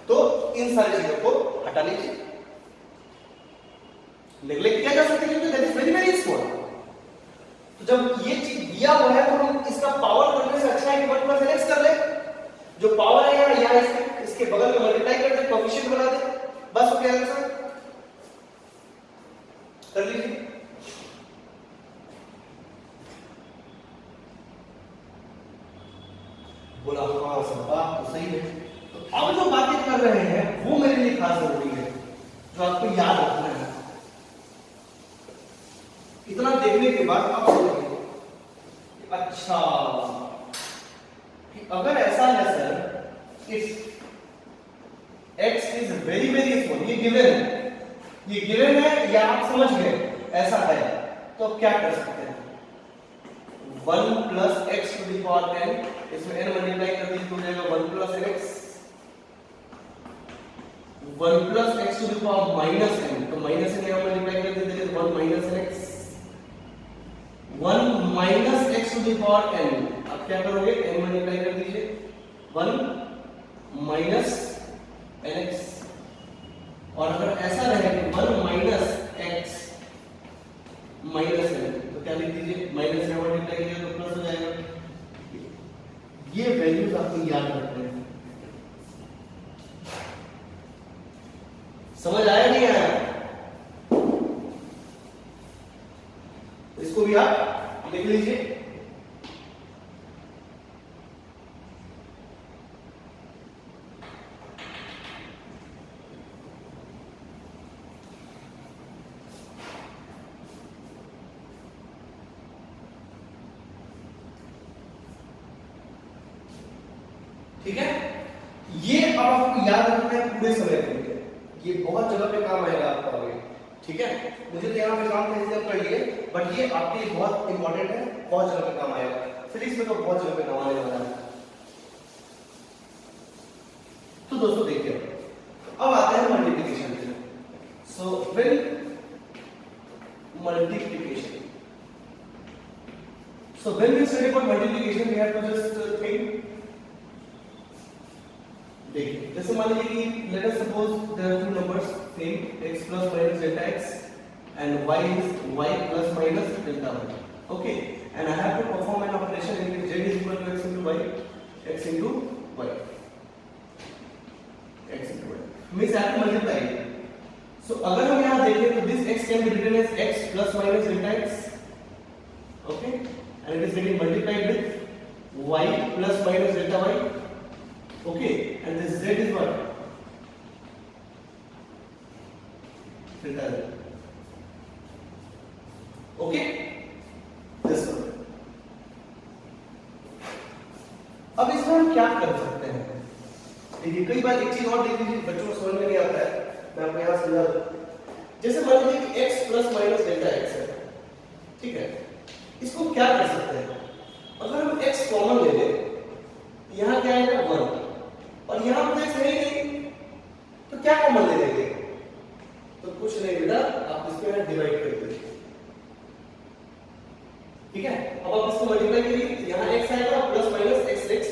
तो इन सारी चीजों को हटा लीजिए। नेग्लेक्ट किया जा सकता है क्योंकि that is very very small. तो जब ये चीज दिया हुआ है तो हम इसका पावर करने से अच्छा है कि 1 प्लस x कर ले, जो पावर है यहाँ इसके बगल में मल्टीप्लाई कर दे, कोएफिशिएंट बना दे, बस हो गया आंसर। कर लीजिए। बोला हाँ सर बात तो सही है। तो अब जो बातें कर रहे हैं वो मेरे लिए खास जरूरी है, जो आपको याद रखना है। इतना देखने के बाद आप सोचिए अच्छा कि अगर ऐसा है sir, if x is very very small, ये गिवन है या आप समझ गए ऐसा है, तो आप क्या कर सकते हैं? 1 plus x to the power n, इसमें n मल्टीप्लाई कर दीजिए तो हो जाएगा 1 plus x, 1 plus x to the power minus n, तो माइनस n यहां मल्टीप्लाई कर दीजिए तो 1 minus x, 1 minus x to the power n। अब क्या करोगे? n मल्टीप्लाई कर दीजिए 1 माइनस nx, और अगर ऐसा रहे कि 1 माइनस x माइनस n, तो क्या लिख दीजिए? माइनस से मल्टीप्लाई कीजिए तो प्लस हो जाएगा। ये वैल्यूज आपको याद रखने हैं। समझ आया नहीं आया? इसको भी आप लिख लीजिए। ठीक है, ये अब आपको याद रखना है पूरे समय के लिए, ये बहुत जगह पे काम आएगा आपको आगे। ठीक है, मुझे तो यहाँ पे काम था कर लिए, बट ये आपके लिए बहुत इंपॉर्टेंट है, बहुत जगह पे काम आएगा। फिजिक्स में तो बहुत जगह पे काम आने वाला है। तो दोस्तों देखिए अब आते हैं मल्टीप्लिकेशन पे। So when multiplication, so when we study about multiplication we have to just think. देखिए जैसे मान लीजिए कि let us suppose there are two numbers same, x plus minus delta x and y is y plus minus delta y. Okay, and I have to perform an operation in which z is equal to x into y, x into y, x into y means I have to multiply it. So अगर हम यहाँ देखें तो this x can be written as x plus minus delta x, okay, and it is getting multiplied with y plus minus delta y. Okay, and this z is what? Delta z. Okay, this one. अब इसमें हम क्या कर सकते हैं? देखिए कई बार एक चीज और देख लीजिए, बच्चों को समझ में नहीं आता है, मैं आपको यहाँ समझा दूं। जैसे मान लीजिए कि x plus minus delta x है, ठीक है, इसको क्या कर सकते हैं? अगर हम x कॉमन ले लें, यहाँ क्या आएगा 1, और यहां पर x है ही नहीं, तो क्या कॉमन ले लेंगे? तो कुछ नहीं बेटा, आप इसको यहां डिवाइड कर दीजिए। ठीक है, अब आप इसको मल्टीप्लाई करिए, यहां x आएगा प्लस माइनस x,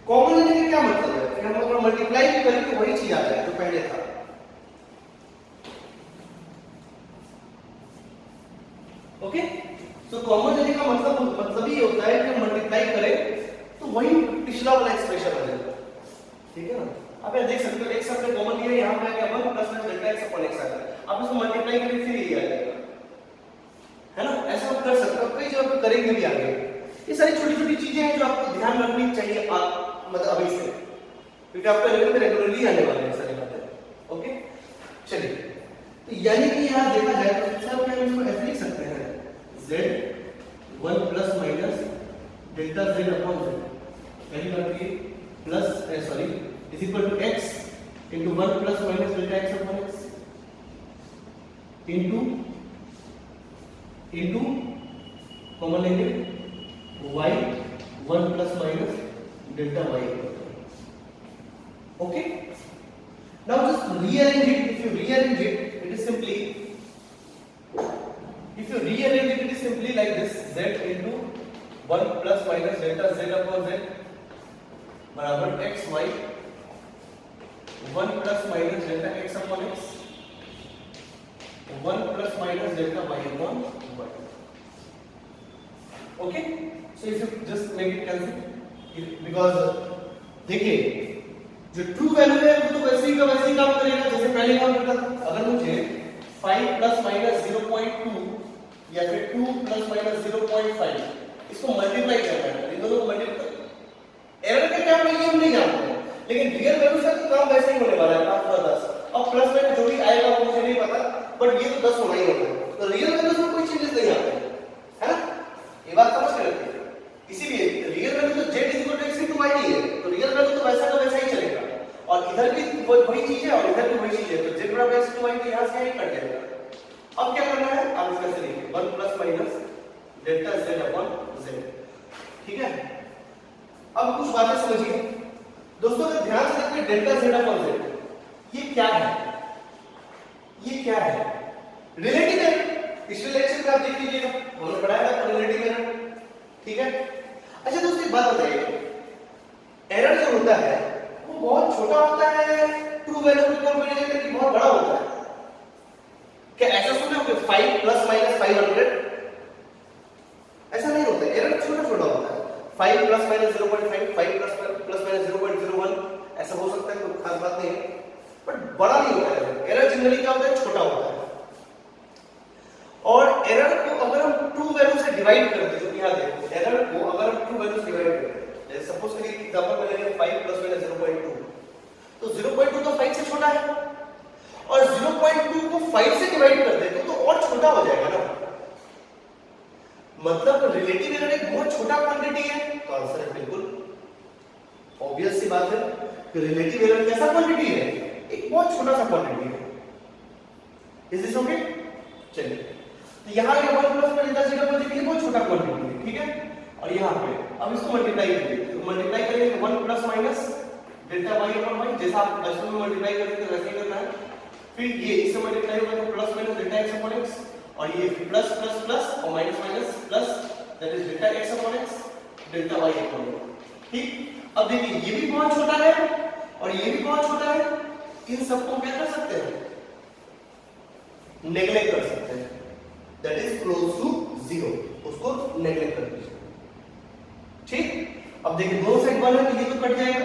कॉमन लेने का क्या मतलब है? कि हम अगर मल्टीप्लाई भी करें तो वही चीज आ जाए जो पहले था। ओके, तो कॉमन लेने का मतलब ये होता है कि मल्टीप्लाई करें तो वही पिछला वाला एक्सप्रेशन आ जाएगा। ठीक है ना, आप ये देख सकते हो x हमने कॉमन लिया, यहां पे आ गया 1 plus minus delta x upon x आ गया। आप इसको मल्टीप्लाई करें फिर ये आ जाएगा, है ना? ऐसा आप कर सकते हो, कई जगह पे करेंगे भी आगे। ये सारी छोटी-छोटी चीजें हैं जो आपको ध्यान रखनी चाहिए, मतलब अभी से, क्योंकि आपका लेवल में रेगुलरली आने वाले हैं सारी बातें। ओके, चलिए, तो यानी कि यहां देखा जाए तो सर क्या हम इसको ऐसे लिख सकते हैं, z 1 plus delta z upon z, पहली बात ये plus sorry is equal to x into 1 plus minus delta x upon x into common लेंगे y 1 plus minus delta y. Okay, now just rearrange it. If you rearrange it, it is simply like this: z into 1 plus minus delta z upon z बराबर x y 1 plus minus delta x upon x 1 plus minus delta y upon y. Okay, so if you just make it cancel, because देखिए जो true value है वो तो वैसे ही काम करेगा जैसे पहले काम करता था. अगर मुझे 5 प्लस माइनस 0.2 या फिर 2 प्लस माइनस 0.5 इसको मल्टीप्लाई करना है, इन दोनों को मल्टीप्लाई, एरर के टाइम में ये हम नहीं जानते हैं, लेकिन रियल वैल्यू से तो काम वैसे ही होने वाला है 5 प्लस 10 और प्लस माइनस जो भी आएगा वो मुझे नहीं पता, बट ये तो 10 होना ही होता है. तो रियल वैल्यू में कोई चेंजेस नहीं आते हैं, है ना, ये बात समझ के रखिए. इसीलिए रियल वैल्यू तो z x y ही है, तो रियल वैल्यू तो वैसा का वैसा ही चलेगा, और इधर भी वही चीज है और इधर भी वही चीज है, तो z बराबर x y तो यहां से यहीं कट जाएगा. अब क्या करना है, आप इसका से लिखिए 1 plus minus delta z upon z. ठीक है, अब कुछ बातें समझिए दोस्तों, अगर ध्यान से देखिए डेल्टा z अपॉन z ये क्या है, रिलेटिव है. पिछले लेक्चर में आप देख लीजिएगा हमने पढ़ाया था रिलेटिव एरर. ठीक है, अच्छा दोस्तों एक बात बताइए, एरर जो होता है वो बहुत छोटा होता है ट्रू वैल्यू को कंपेरिजन में कि बहुत बड़ा होता है? क्या ऐसा सुने हो कि 5 प्लस माइनस 500, ऐसा नहीं होता है, एरर छोटा छोटा होता है. 5 प्लस माइनस 0.5, 5 प्लस माइनस 0.01, ऐसा हो सकता है, कोई खास बात नहीं है, बट बड़ा नहीं होता है. एरर जनरली क्या होता है, छोटा होता है. और एरर को अगर हम ट्रू वैल्यू से डिवाइड करते हैं, यहां देखो एरर को अगर हम ट्रू वैल्यू से डिवाइड करते हैं, जैसे सपोज करिए एग्जांपल में लेंगे 5 प्लस माइनस 0.2, तो 0.2 तो 5 से छोटा है, और 0.2 को 5 से डिवाइड कर देते तो और छोटा हो जाएगा ना, मतलब रिलेटिव एरर एक बहुत छोटा क्वांटिटी है. तो आंसर है बिल्कुल ऑब्वियस सी बात है कि रिलेटिव एरर कैसा क्वांटिटी है, एक बहुत छोटा सा क्वांटिटी है. Is this okay? चलिए, तो यहां ये 1 प्लस में डेल्टा z अपॉन z बहुत छोटा क्वांटिटी है. ठीक है, और यहां पे अब इसको मल्टीप्लाई करिए, तो मल्टीप्लाई करेंगे 1 plus minus delta y upon y, जैसा आप बचपन में मल्टीप्लाई करते थे वैसे ही करना है. फिर ये इससे मल्टीप्लाई होगा तो plus minus delta x upon x, और ये प्लस प्लस प्लस और minus minus plus, that is delta x upon x delta y upon y. ठीक, अब देखिए ये भी बहुत छोटा है और ये भी बहुत छोटा है, इन सबको क्या कर सकते हैं, नेगलेक्ट कर सकते हैं, दैट इज क्लोज टू 0, उसको नेगलेक्ट कर दीजिए. ठीक, अब देखिए दोनों साइड 1 है तो ये तो कट जाएगा,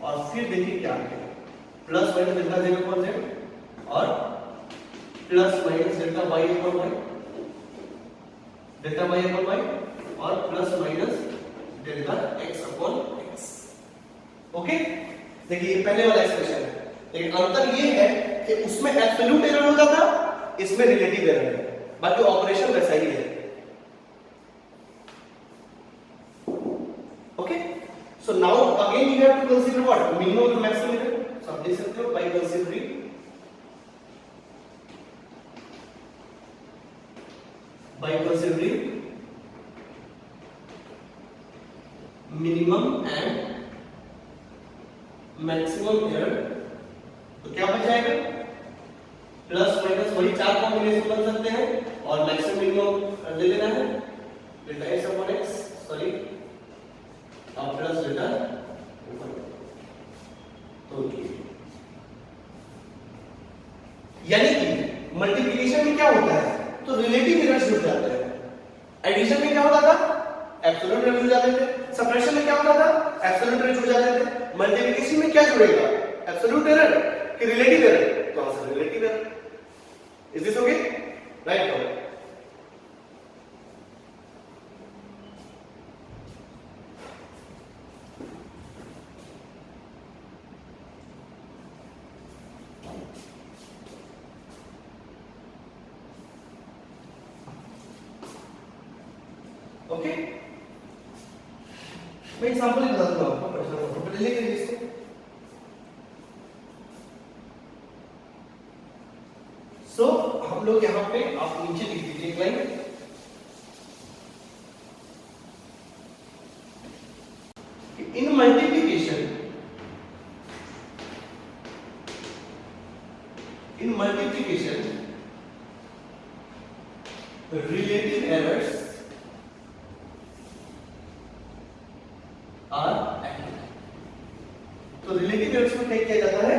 और फिर देखिए क्या है, plus minus delta z upon z और plus minus delta y upon y, delta y upon y और plus minus delta x upon x. Okay, देखिए ये पहले वाला एक्सप्रेशन है, लेकिन अंतर ये है कि उसमें एब्सोल्यूट एरर होता था, इसमें रिलेटिव एरर है, बाकी ऑपरेशन वैसा ही है. Okay, so now again you have to consider what, minimum और मैक्सिमम एरर. सो आप देख सकते हो by considering minimum and maximum error, तो क्या बच जाएगा, प्लस माइनस वही 4 कॉम्बिनेशन बन सकते हैं और मैक्सिमम मिनिमम ले लेना है, delta x upon x sorry और प्लस डेल्टा ऊपर. तो यानी कि मल्टीप्लिकेशन में क्या होता है, तो रिलेटिव एरर्स जुड़ जाते हैं. एडिशन में क्या होता था, एब्सोल्यूट एरर जुड़ जाते थे. सबट्रैक्शन में क्या होता था, एब्सोल्यूट एरर जुड़ जाते थे. मल्टीप्लिकेशन में क्या जुड़ेगा, एब्सोल्यूट एरर कि रिलेटिव एरर, तो answer relative error. Is this okay, right? Okay, मैं एग्जांपल ही बता दूंगा आपको, परेशान मत हो, पहले लिख लीजिए इसको। सो हम लोग यहाँ पे आप नीचे लिख दीजिए एक line, in multiplication relative errors are active। तो रिलेटिव एरर्स को क्या किया जाता है,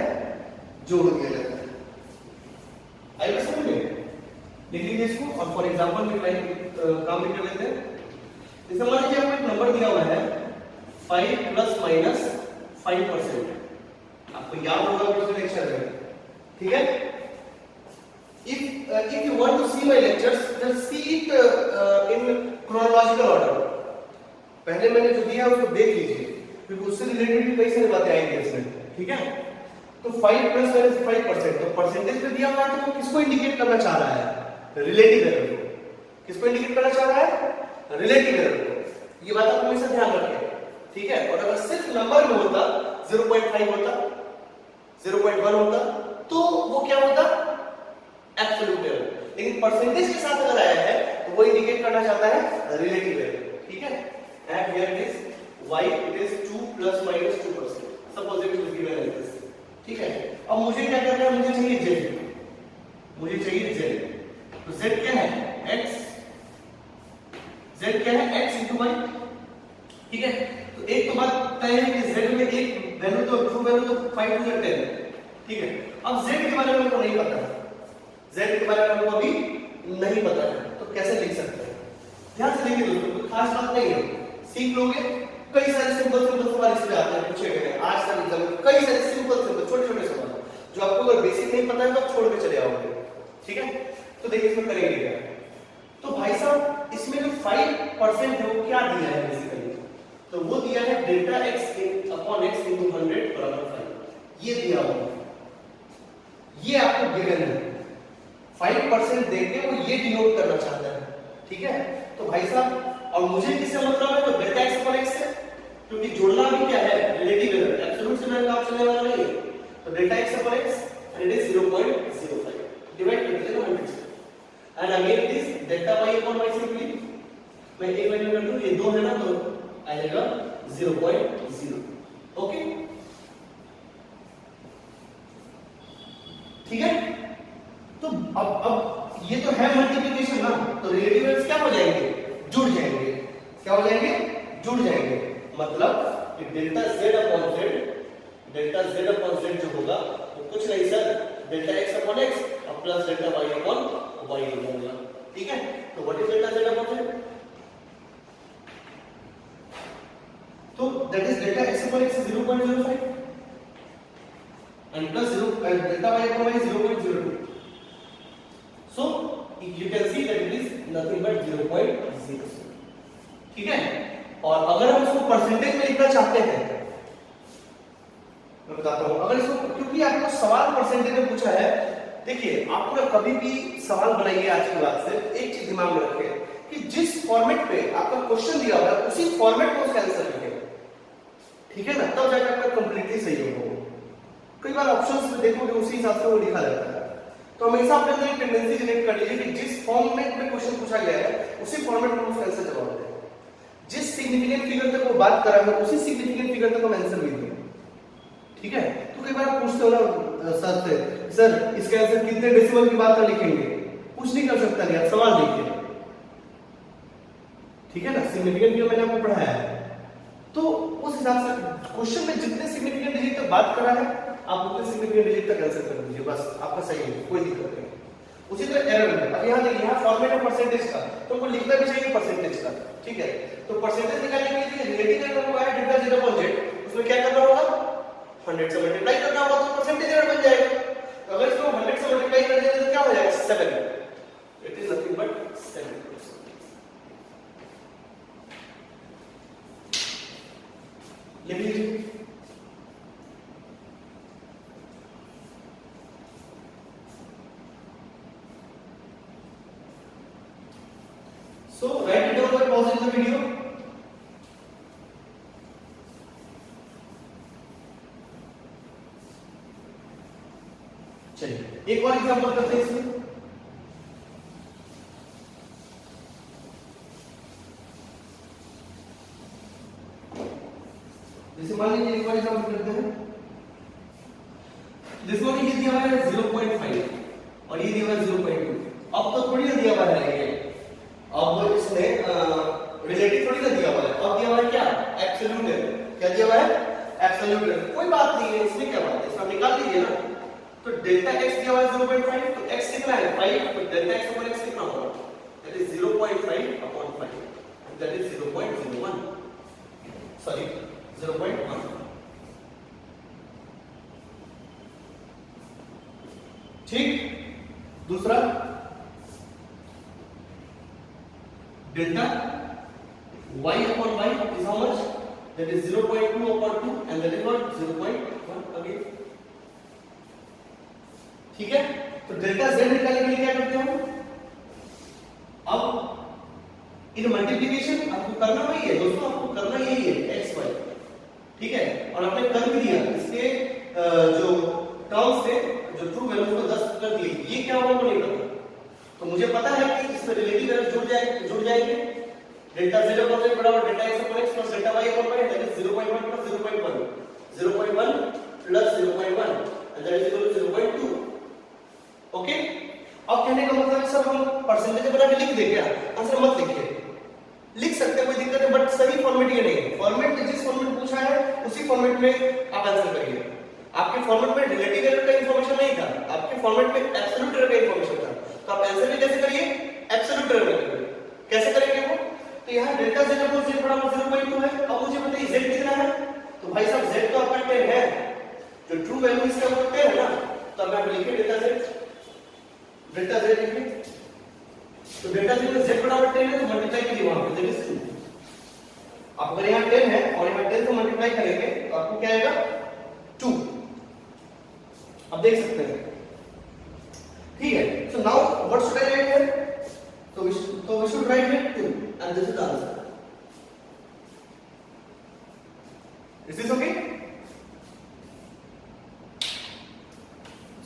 जोड़ दिया जाता है। आइए समझ में लिख लीजिए इसको, और फॉर एग्जांपल में काम भी कर लेते हैं। जैसे मान लीजिए आपको एक नंबर दिया हुआ है 5 ± 5%, आपको याद होगा पिछले लेक्चर में, ठीक है। if you want to see my lectures, just see it in chronological order। पहले मैंने जो दिया है उसको देख लीजिए, क्योंकि उससे रिलेटेड भी कई सारी बातें आएंगी इसमें, ठीक है। तो 5 ± 5%, तो परसेंटेज पे दिया हुआ है, तो वो किसको इंडिकेट करना चाह रहा है, रिलेटिव एरर को। किसको इंडिकेट करना चाह रहा है, रिलेटिव एरर को। ये बात आप हमेशा ध्यान रखें, ठीक है। और अगर सिर्फ नंबर में होता 0.5 होता, 0.1 होता, तो वो क्या होता, एब्सोल्यूट एरर। लेकिन परसेंटेज के साथ अगर आया है तो वो इंडिकेट करना चाहता है रिलेटिव एरर, ठीक है। And here it is y it is 2 ± 2%, suppose it is given like this, ठीक है। अब मुझे क्या करना है, मुझे चाहिए z, मुझे चाहिए z। तो z क्या है, x, z क्या है, x * y, ठीक है। तो एक तो बात तय है कि z में एक वैल्यू, तो ट्रू वैल्यू तो 5 to 10 है, ठीक है। अब z के बारे में हमको नहीं पता है, z के बारे में हमको अभी नहीं पता है, तो कैसे लिख सकते हैं। ध्यान से देखिए दोस्तों, कोई खास बात नहीं है, सीख लोगे। कई सारे सिंपल सवाल इसमें आते हैं, पूछे गए हैं आज तक एग्जाम में, कई सारे सिंपल छोटे छोटे सवाल जो आपको अगर बेसिक नहीं पता है तो आप छोड़ के चले आओगे, ठीक है। तो देखिए इसमें करेंगे क्या। तो भाई साहब इसमें जो 5% है वो क्या दिया है बेसिकली, तो वो दिया है डेल्टा x अपॉन x × 100 बराबर 5, ये दिया हुआ है, ये आपको गिवन है। 5% देके वो ये डिनोट करना चाहता है, ठीक है। तो भाई साहब और मुझे किससे मतलब है, तो डेल्टा x अपॉन x से, क्योंकि जोड़ना भी क्या है, रिलेटिव एरर, एब्सोल्यूट से मेरा काम चलने वाला नहीं है। तो delta x upon x and it is 0.05 divide कर दीजिए 100 से, and again it is delta y upon y simply मैं एक वैल्यू कर दूं, ये 2 है ना, तो आएगा 0.0, ओके, ठीक है। तो अब ये तो है मल्टीप्लिकेशन ना, तो रिलेटिव एरर्स क्या हो जाएंगे, जुड़ जाएंगे। क्या हो जाएंगे, जुड़ जाएंगे। मतलब कि डेल्टा z अपॉन z जो होगा वो कुछ नहीं sir, delta x upon x और plus delta y upon y होगा, ठीक है। तो what is delta z upon z, तो that is delta x upon x 0.05 and plus 0 and delta y upon y 0.02, so you can see that it is nothing but 0.0, ठीक है। और अगर हम इसको परसेंटेज में लिखना चाहते हैं, मैं बताता हूं, अगर इसको, क्योंकि आपको सवाल परसेंटेज में पूछा है, देखिए आपको ना कभी भी सवाल बनाइए आज के बाद से एक चीज दिमाग में रखें कि जिस फॉर्मेट पे आपका क्वेश्चन दिया हुआ है उसी फॉर्मेट में उसका आंसर लिखें, ठीक है ना, तब जाकर आपका कंप्लीटली सही होगा। कई बार ऑप्शंस में देखोगे उसी हिसाब से वो लिखा रहता है, तो हमेशा अपने अंदर एक टेंडेंसी जनरेट कर लीजिए कि जिस फॉर्मेट में क्वेश्चन पूछा गया है उसी फॉर्मेट में उसका आंसर जवाब दें। जिस सिग्निफिकेंट फिगर तक वो बात कर रहा है उसी सिग्निफिकेंट फिगर तक हम आंसर भी दें, ठीक है। तो कई बार आप पूछते हो ना सर से, सर इसका आंसर कितने डेसिमल की बात कर लिखेंगे, कुछ नहीं कर सकता, नहीं आप सवाल लिखिए, ठीक है ना। सिग्निफिकेंट फिगर मैंने आपको पढ़ाया है, तो उस हिसाब से क्वेश्चन में जितने सिग्निफिकेंट डिजिट तक बात कर रहा है आप उतने सिग्निफिकेंट डिजिट तक आंसर कर दीजिए, बस आपका सही है, कोई दिक्कत नहीं। उसी तरह एरर में अब यहाँ देखिए, यहाँ फॉर्मेट है परसेंटेज का, तो हमको लिखना भी चाहिए परसेंटेज का, ठीक है। तो परसेंटेज निकालने के लिए रिलेटिव एरर हुआ है डेल्टा z अपॉन z, उसमें क्या करना होगा, 100 से मल्टीप्लाई करना होगा, तो परसेंटेज एरर बन जाएगा। तो अगर इसको 100 से मल्टीप्लाई कर देंगे तो क्या हो जाएगा, 7, इट इज नथिंग बट 7%, लिख लीजिए। So write it down by pausing the video. एक और एग्जांपल करते हैं इसमें। जैसे मान लीजिए एक और एग्जांपल करते हैं, जिसमें ये दिया हुआ है 0.5 और ये दिया हुआ है 0.2। अब तो थोड़ी ना दिया हुआ है ये, अब इसमें रिलेटिव थोड़ी ना दिया हुआ है, अब दिया हुआ है क्या, एब्सोल्यूट है। क्या दिया हुआ है, एब्सोल्यूट है। कोई बात नहीं है, इसमें क्या बात है, इसमें निकाल लीजिए ना। तो डेल्टा x दिया हुआ है 0.5, तो x कितना है 5, तो डेल्टा x अपॉन x कितना होगा, that is 0.5 upon 5 and that is 0.01, sorry 0.1। ठीक। दूसरा delta y upon y is how much, that is 0.2 upon 2 and that is what 0.1 again। ठीक है, तो डेल्टा z निकालने के लिए क्या करते हो, अब इन मल्टीप्लिकेशन आपको करना वही है दोस्तों, आपको करना यही है x y, ठीक है। और आपने कर भी दिया, इसके जो टर्म्स थे, जो ट्रू वैल्यू को 10 कर दिए, ये क्या होगा मुझे नहीं पता। तो मुझे पता है कि इसमें रिलेटिव वैल्यू जुड़ जाएंगे। डेल्टा z अपॉन z बराबर delta x upon x plus delta y upon y, that is 0.1 plus 0.1, 0.1 plus 0.1 and that is equal to 0.2। Okay. अब कहने का मतलब है सर हम परसेंटेज बना के लिख दे क्या, आंसर मत लिखिए, लिख सकते हैं कोई दिक्कत नहीं, बट सही फॉर्मेट ये नहीं है। फॉर्मेट में जिस फॉर्मेट पूछा है उसी फॉर्मेट में आप आंसर करिए। आपके फॉर्मेट में रिलेटिव एरर का इंफॉर्मेशन नहीं था, आपके फॉर्मेट में एब्सोल्यूट एरर का इंफॉर्मेशन था, तो आप आंसर भी कैसे करिए, एब्सोल्यूट एरर में करिए। कैसे करेंगे वो, तो यहाँ डेल्टा z अपॉन z बराबर 0.2 है। अब मुझे बताइए z कितना है, तो भाई साहब z तो आपका 10 है, जो ट्रू वैल्यू इसका वो 10 है ना, तो अब आप लिखिए डेल्टा z लिखिए, तो डेल्टा z में z बराबर 10 है तो मल्टीप्लाई कीजिए वहां पे, दैट इज 2। आप अगर यहाँ 10 है और यहाँ 10 से मल्टीप्लाई करेंगे तो आपको क्या आएगा 2। अब देख सकते हैं, ठीक है। So now what should I write here, तो we should write here 2 and this is the answer. Is this okay?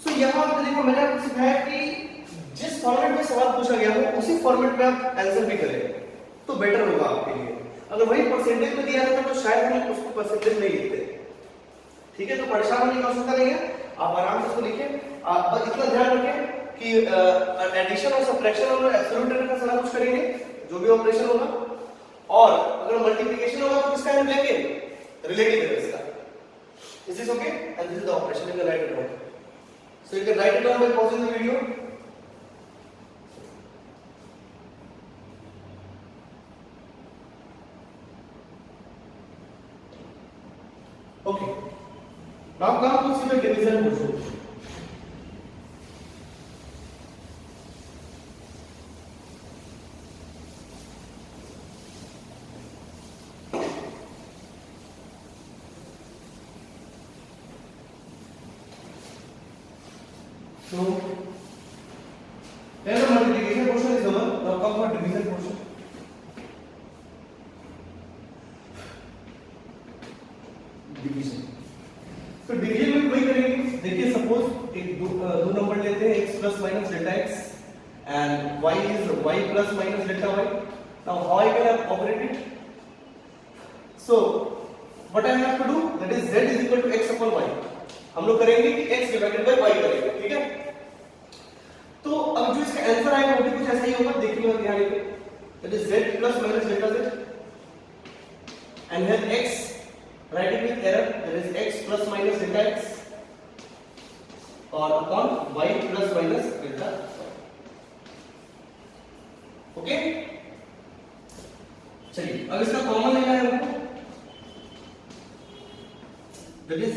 So यहां पे देखो मैंने आपको सिखाया कि जिस फॉर्मेट में सवाल पूछा गया हो उसी फॉर्मेट में आप आंसर भी करें तो बेटर होगा आपके लिए। अगर वही परसेंटेज में दिया रहता तो शायद हम उसको परसेंटेज नहीं लिखते, ठीक है। तो परेशान होने की आवश्यकता नहीं है, आप आराम से उसको लिखिए। बस इतना ध्यान रखें कि एडिशन और सब्ट्रैक्शन और एब्सोल्यूट एरर का सारा कुछ करेंगे, जो भी ऑपरेशन होगा, और अगर मल्टीप्लिकेशन होगा तो किसका हेल्प लेंगे, रिलेटिव एरर्स का। Is this okay? And this is the operation, you can write it down. So you can write it down by pausing the video. Okay. Now come to see the division portion. So, there the multiplication portion is over. Now come for division portion. Division, तो division में वही करेंगे। देखिए suppose एक दो number लेते हैं, x plus minus delta x and y is y plus minus delta y। Now how I can operate it, so what I have to do, that is z is equal to x upon y। हम लोग करेंगे कि x divided by y करेंगे, ठीक है। तो अब जो इसका आंसर आएगा वो भी कुछ ऐसा ही होगा, देखिएगा ध्यान रखिए, that is z plus minus delta z and here x, write it with error, that is x plus minus delta x or upon y plus minus delta y. Okay, चलिए अब इसका कॉमन लेना है हमको, that is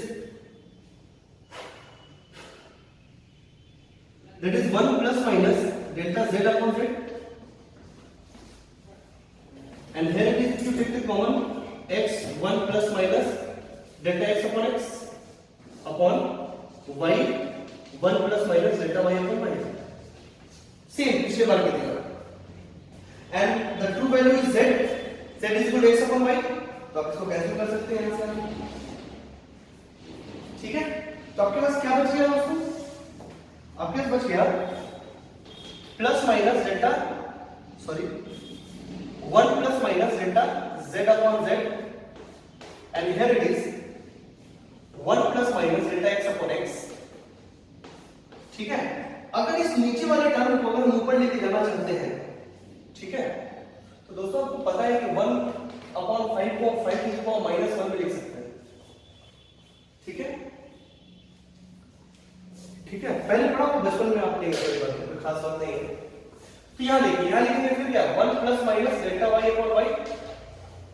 1 plus minus delta z upon z, and here it is, if you take the common, x 1 plus minus delta x upon x upon y 1 plus minus delta y upon y, same पिछले बार की तरह। And the true value is z, z is equal to x upon y, तो आप इसको cancel कर सकते हैं यहां से, ठीक है। तो आपके पास क्या बच गया दोस्तों, आपके पास बच गया plus minus delta, sorry 1 plus minus delta z upon z, and here it is 1 plus minus delta x upon x। ठीक है, अगर इस नीचे वाले टर्म को अगर हम ऊपर लेके जाना चाहते हैं, ठीक है, तो दोस्तों आपको पता है कि 1 अपॉन 5 को 5 की पावर माइनस 1 में लिख सकते हैं। ठीक है, ठीक है, पहले पढ़ा हो बचपन में आपने, कोई खास बात नहीं है। तो यहां देखिए, यहां लिखेंगे फिर क्या, 1 plus minus delta y upon y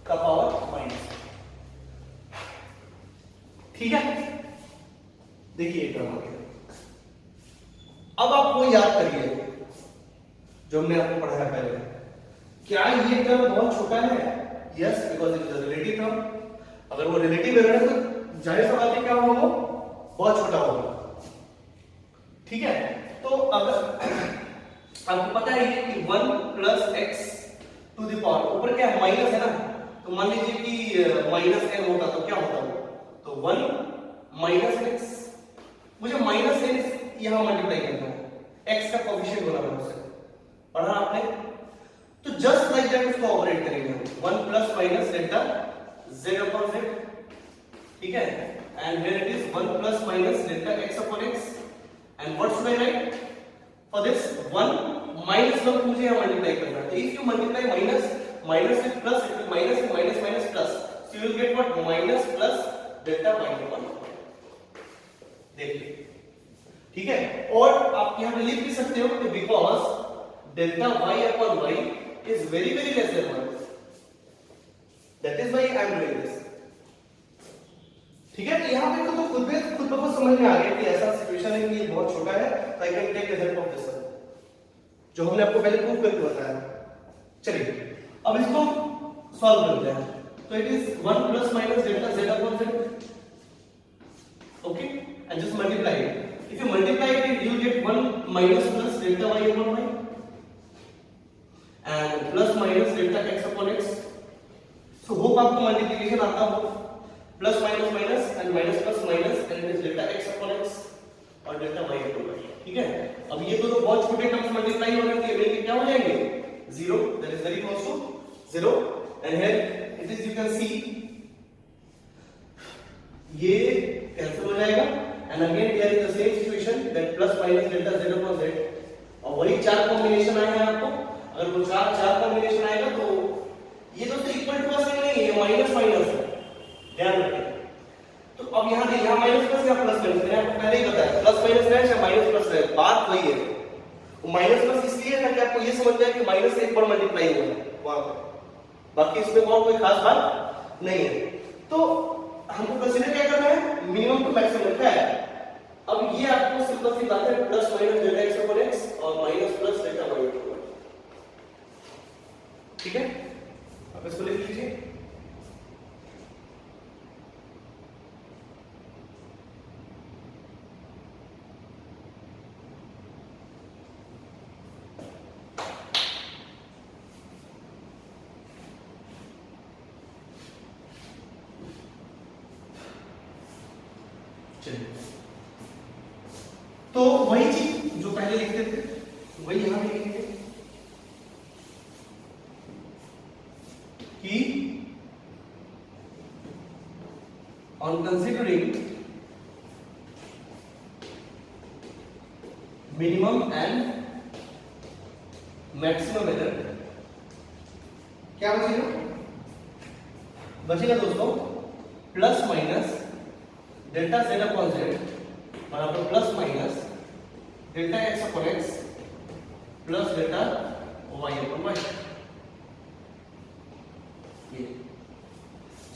का पावर माइनस। ठीक है, देखिए एक टर्म आ गया। अब आप वो याद करिए जो हमने आपको पढ़ाया पहले, क्या ये टर्म बहुत छोटा है? Yes, because it is a relative term. अगर वो रिलेटिव है तो जाहिर सी बात है क्या होगा, बहुत छोटा होगा। ठीक है, तो अगर आपको पता है कि 1 plus x to the power, ऊपर क्या है माइनस है ना, तो मान लीजिए कि माइनस n होता तो क्या होता वो, तो 1 माइनस x, मुझे माइनस n यहां मल्टीप्लाई करना है, x का कोएफिशिएंट होना है उससे, पढ़ा आपने? तो जस्ट लाइक दैट उसको ऑपरेट करेंगे 1 plus minus delta z upon z। ठीक है, and here it is 1 plus minus delta x upon x, and what should I right for this? 1 minus 1 मुझे यहां मल्टीप्लाई करना है, तो if you multiply minus minus with plus, it will minus with minus minus plus, so you will get what, minus plus delta y upon. देखिए, ठीक है, और आप यहां पे लिख भी सकते हो कि because delta y upon y is very very less than 1, that is why I am doing this. ठीक है, तो यहां पे तो खुद ब खुद समझ में आ गया कि ऐसा सिचुएशन है कि ये बहुत छोटा है, तो I can take the help of this one, जो हमने आपको पहले प्रूव करके बताया। चलिए अब इसको सॉल्व करते हैं। तो it is 1 plus minus delta z upon z, okay, and just multiply it. If you multiply it, you get 1 minus plus delta y upon y, and plus minus delta x upon x. So hope आपको multiplication आता हो, plus minus minus and minus plus minus, and it is delta x upon x और delta y upon y। ठीक है, अब ये दोनों बहुत छोटे टर्म्स मल्टीप्लाई हो रहे हैं, तो ये क्या हो जाएंगे, 0, that is very close to 0, and here it is, you can see ये कैंसिल हो जाएगा, and again we are in the same situation that plus minus delta z upon z, और वही चार कॉम्बिनेशन आए हैं आपको। अगर वो चार कॉम्बिनेशन आएगा तो ये दोस्तों इक्वल टू का साइन नहीं है, माइनस माइनस है, ध्यान रखें। तो अब यहां देखिए, यहां माइनस प्लस या प्लस माइनस, मैंने आपको पहले ही बताया प्लस माइनस है या माइनस प्लस है, बात वही है। वो माइनस प्लस इसलिए है कि आपको ये समझ में आए कि माइनस से एक बार मल्टीप्लाई हुआ है वहां पर, बाकी इसमें और कोई खास बात नहीं है। तो हमको कंसीडर क्या करना है, मिनिमम टू मैक्सिमम क्या है। अब ये आपको सिंपल सी बात है, plus minus delta x upon x और minus plus delta y upon y। ठीक है, अब इसको लिख लीजिए। तो वही चीज जो पहले लिखते थे वही यहां भी लिखेंगे कि on considering minimum and maximum error, क्या बचेगा दोस्तों, plus minus delta z upon z बराबर plus minus delta x upon x plus delta y upon y।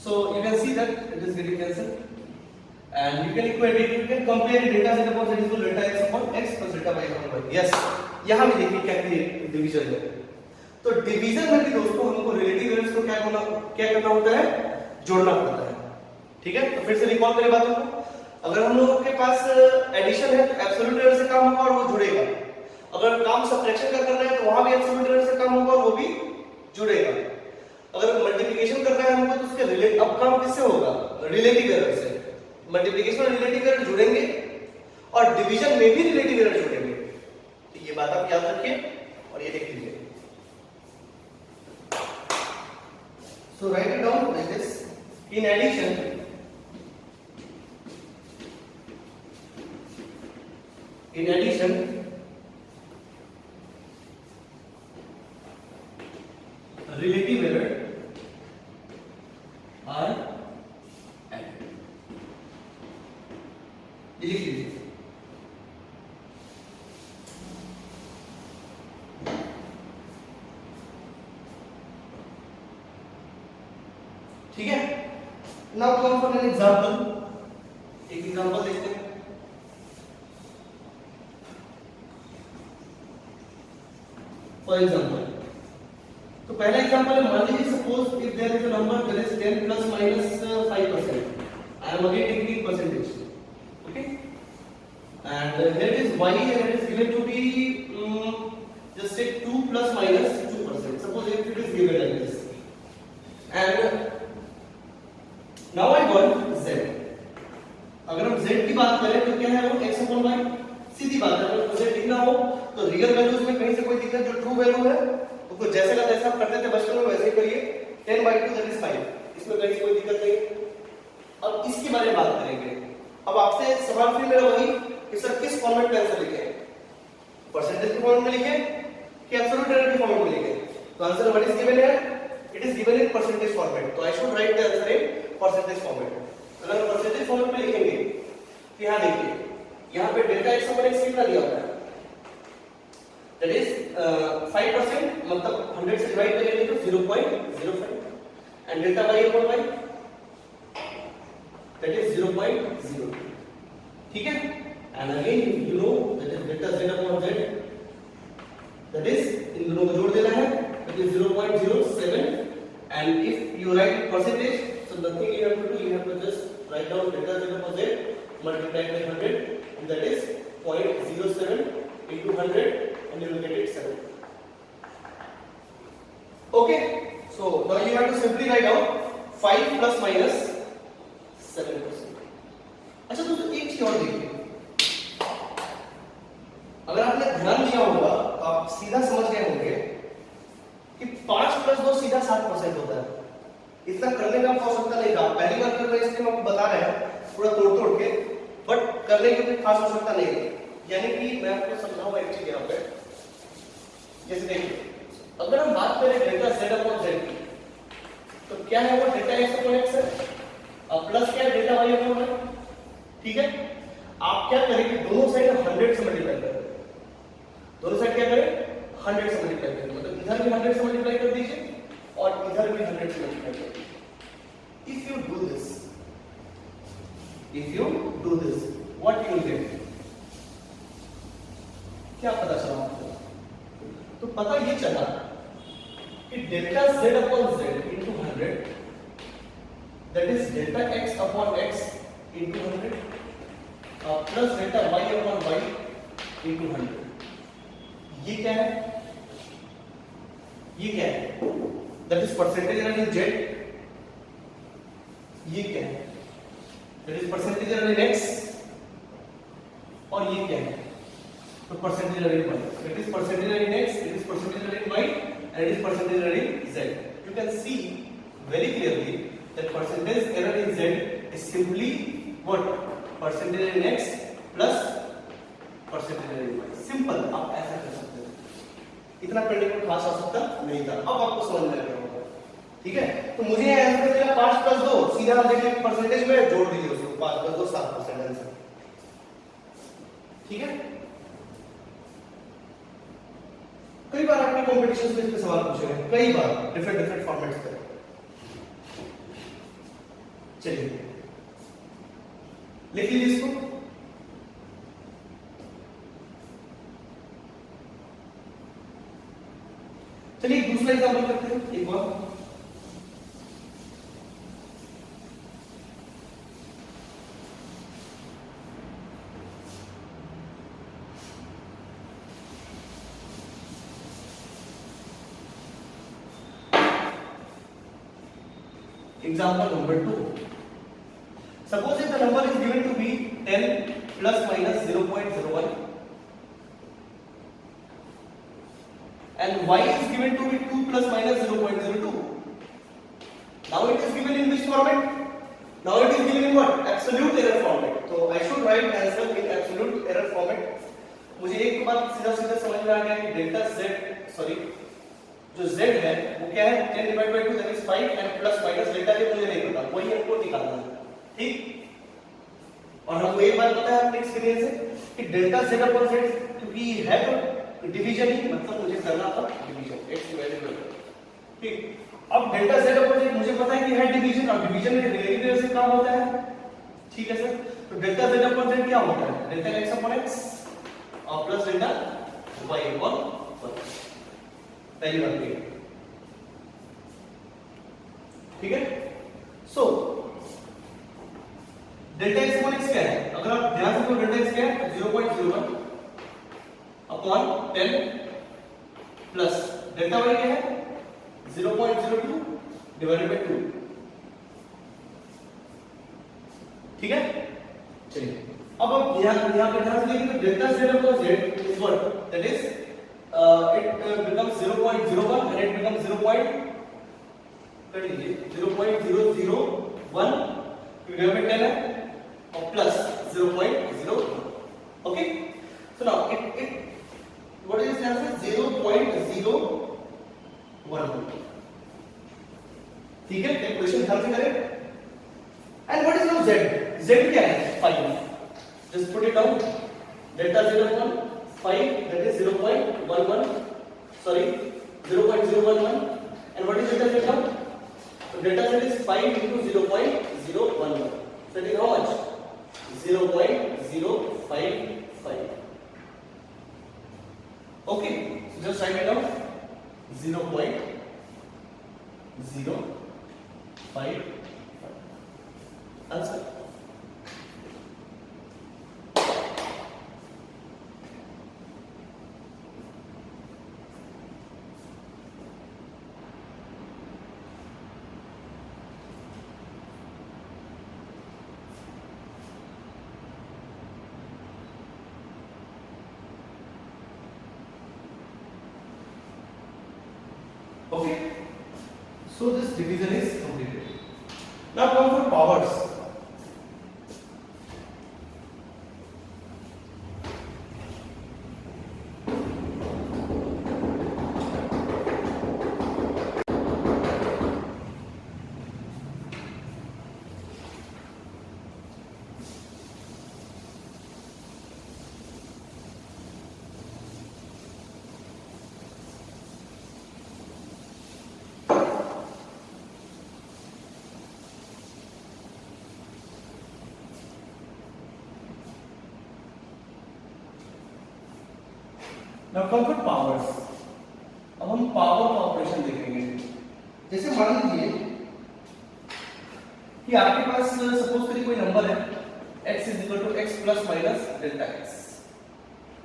So you can see that it is getting cancelled, and you can equate it, you can compare delta z upon z equal delta x upon x plus delta y upon y। yes, यहां भी देखिए क्या division है। तो division में भी दोस्तों हमको रिलेटिव एरर्स को क्या करना होता है, जोड़ना पड़ता है। ठीक है, तो फिर से रिकॉल करें बातों को। अगर हम लोगों के पास एडिशन है तो एब्सोल्यूट एरर से काम होगा और वो जुड़ेगा। अगर काम सब्ट्रैक्शन का करना है तो वहां भी एब्सोल्यूट एरर से काम होगा और वो भी जुड़ेगा। अगर मल्टीप्लिकेशन करना है हमको तो उसके अब काम किससे होगा, रिलेटिव एरर से। मल्टीप्लिकेशन और रिलेटिव एरर जुड़ेंगे और डिवीजन में भी रिलेटिव एरर जुड़ेगा। So write it down like this. In addition, relative error are added. ये लिख लीजिए. ठीक है. Now come for an example. एक एग्जांपल देखते हैं. For example, तो पहला एग्जांपल है, मान लीजिए suppose if there is a number that is 10 plus minus 5%. I am again taking percentage. Okay, and here it is y and it is given to be just say 2 plus minus 2%. Suppose if it is given like this, and now I got z. अगर हम z की बात करें तो क्या है वो x upon y. सीधी बात है, अगर z लिखना हो तो रियल वैल्यूज में कहीं से कोई दिक्कत, जो ट्रू वैल्यू है तो जैसे का तैसा आप करते थे बचपन में वैसे ही करिए. 10/2 दैट इज 5. इसमें कहीं से कोई दिक्कत नहीं. अब इसके बारे में बात करेंगे. अब आपसे सवाल फिर मेरा वही कि सर किस फॉर्मेट में आंसर लिखें, परसेंटेज के फॉर्मेट में लिखें कि एब्सोल्यूट एरर के फॉर्मेट में लिखें. तो आंसर व्हाट इज गिवन है, it is given in percentage format. तो I should write the answer in percentage format. अगर परसेंटेज फॉर्मेट में लिखेंगे कि यहां देखिए, यहां पे डेल्टा x अपॉन x कितना दिया हुआ है, that is 5%, मतलब 100 से डिवाइड करेंगे तो 0.05, and delta y upon y that is 0.0. ठीक है. and again you know that is delta z upon z, that is इन दोनों को जोड़ देना है, that is 0.07. and if you write percentage, so nothing you have to do, you have to just write down delta z upon z multiplied by 100, and that is 0.07 into 100, and you will get it 7. Okay, so now you have to simply write down 5 plus minus 7%. अच्छा दोस्तों एक चीज और देखिए, अगर आपने ध्यान दिया होगा तो आप सीधा समझ गए होंगे कि 5 plus 2 सीधा 7% होता है. इतना करने का आवश्यकता नहीं था. पहली बार कर रहे हैं इसलिए हम आपको बता रहे हैं पूरा तोड़ के, बट करने की कोई खास आवश्यकता नहीं है. यानी कि मैं आपको समझाऊंगा एक चीज यहाँ पे. जैसे देखिए, अगर हम बात करें डेल्टा z अपॉन z की, तो क्या है वो डेल्टा x अपॉन x है, और प्लस क्या है डेल्टा y अपॉन y. ठीक है. आप क्या करें कि दोनों साइड 100 से मल्टीप्लाई करें. दोनों साइड क्या करें, 100 से मल्टीप्लाई करें. मतलब इधर भी 100 से मल्टीप्लाई कर दीजिए और इधर भी 100 से मल्टीप्लाई कर दीजिए. If you do this, what you will get, क्या पता चला आपको? तो पता ये चला कि delta z upon z into 100, that is delta x upon x into 100, plus delta y upon y into 100. ये क्या है, ये क्या है, that is percentage error in z. ये क्या है, that is percentage error in x. और ये क्या है, तो percentage error in y. It is percentage error in x, it is percentage error in y, and it is percentage error in z. You can see very clearly that percentage error in z is simply what, percentage error in x plus percentage error in y. Simple. आप ऐसा कर सकते हैं. इतना करने की खास आवश्यकता नहीं था. अब आपको समझ में आ गया होगा. ठीक है. तो मुझे आंसर मिला 5 plus 2. सीधा देखिए परसेंटेज में जोड़ दीजिए उसको. 5 plus 2 7% आंसर. ठीक है. कई बार आपके कॉम्पिटिशंस में इसके सवाल पूछे गए, कई बार डिफरेंट फॉर्मेट्स पे. चलिए लिख लीजिए इसको. चलिए दूसरा एग्जांपल करते हैं एक बार. Example number 2. Suppose if the number is given to be 10 plus minus 0.01 and y is given to be 2 plus minus 0.02. Now it is given in which format? Now it is given in what? Absolute error format. So I should write answer in absolute error format. मुझे एक बात सीधा सीधा समझ में आ गया कि delta z sorry जो z है वो क्या है 10 divide by 2 that is 5 and plus minus delta z मुझे नहीं पता, वही हमको निकालना है, ठीक। और हमको एक बात पता है अपने एक्सपीरियंस से कि डेल्टा z अपॉन z क्योंकि है तो डिवीजन ही, मतलब मुझे करना था डिवीजन x की वैल्यू पर, ठीक। अब डेल्टा z अपॉन z मुझे पता है कि है डिवीजन, और डिवीजन में डेरिवेटिव से काम होता है, ठीक है सर। तो डेल्टा z अपॉन z क्या होता है? डेल्टा x अपॉन x और प्लस डेल्टा y अपॉन 1, पहली बात ये, ठीक है। So delta x upon x क्या है? अगर आप ध्यान से देखो डेल्टा x क्या है? 0.01 अपॉन 10 प्लस डेल्टा y क्या है? 0.02 डिवाइडेड बाय 2, ठीक है। चलिए अब आप यहां पे ध्यान से देखिए तो delta z upon z is what, that is it becomes 0.01 and it becomes 0.001 divided by 10 है और plus 0.01, okay. So now it what is the answer? 0.01, ठीक है। कैलकुलेशन ध्यान से करें। And what is now z? z क्या है? 5, just put it down, delta z upon 5 that is 0.11, sorry 0.011, and what is delta z now? So delta z is 5 into 0.011, so that is how much? 0.055, okay, so just write it down, 0.055 answer. Okay, so this division is completed. Now come for powers. Now come for powers. अब हम power का operation देखेंगे। जैसे मान लीजिए कि आपके पास suppose करिए कोई नंबर है x is equal to x plus minus delta x,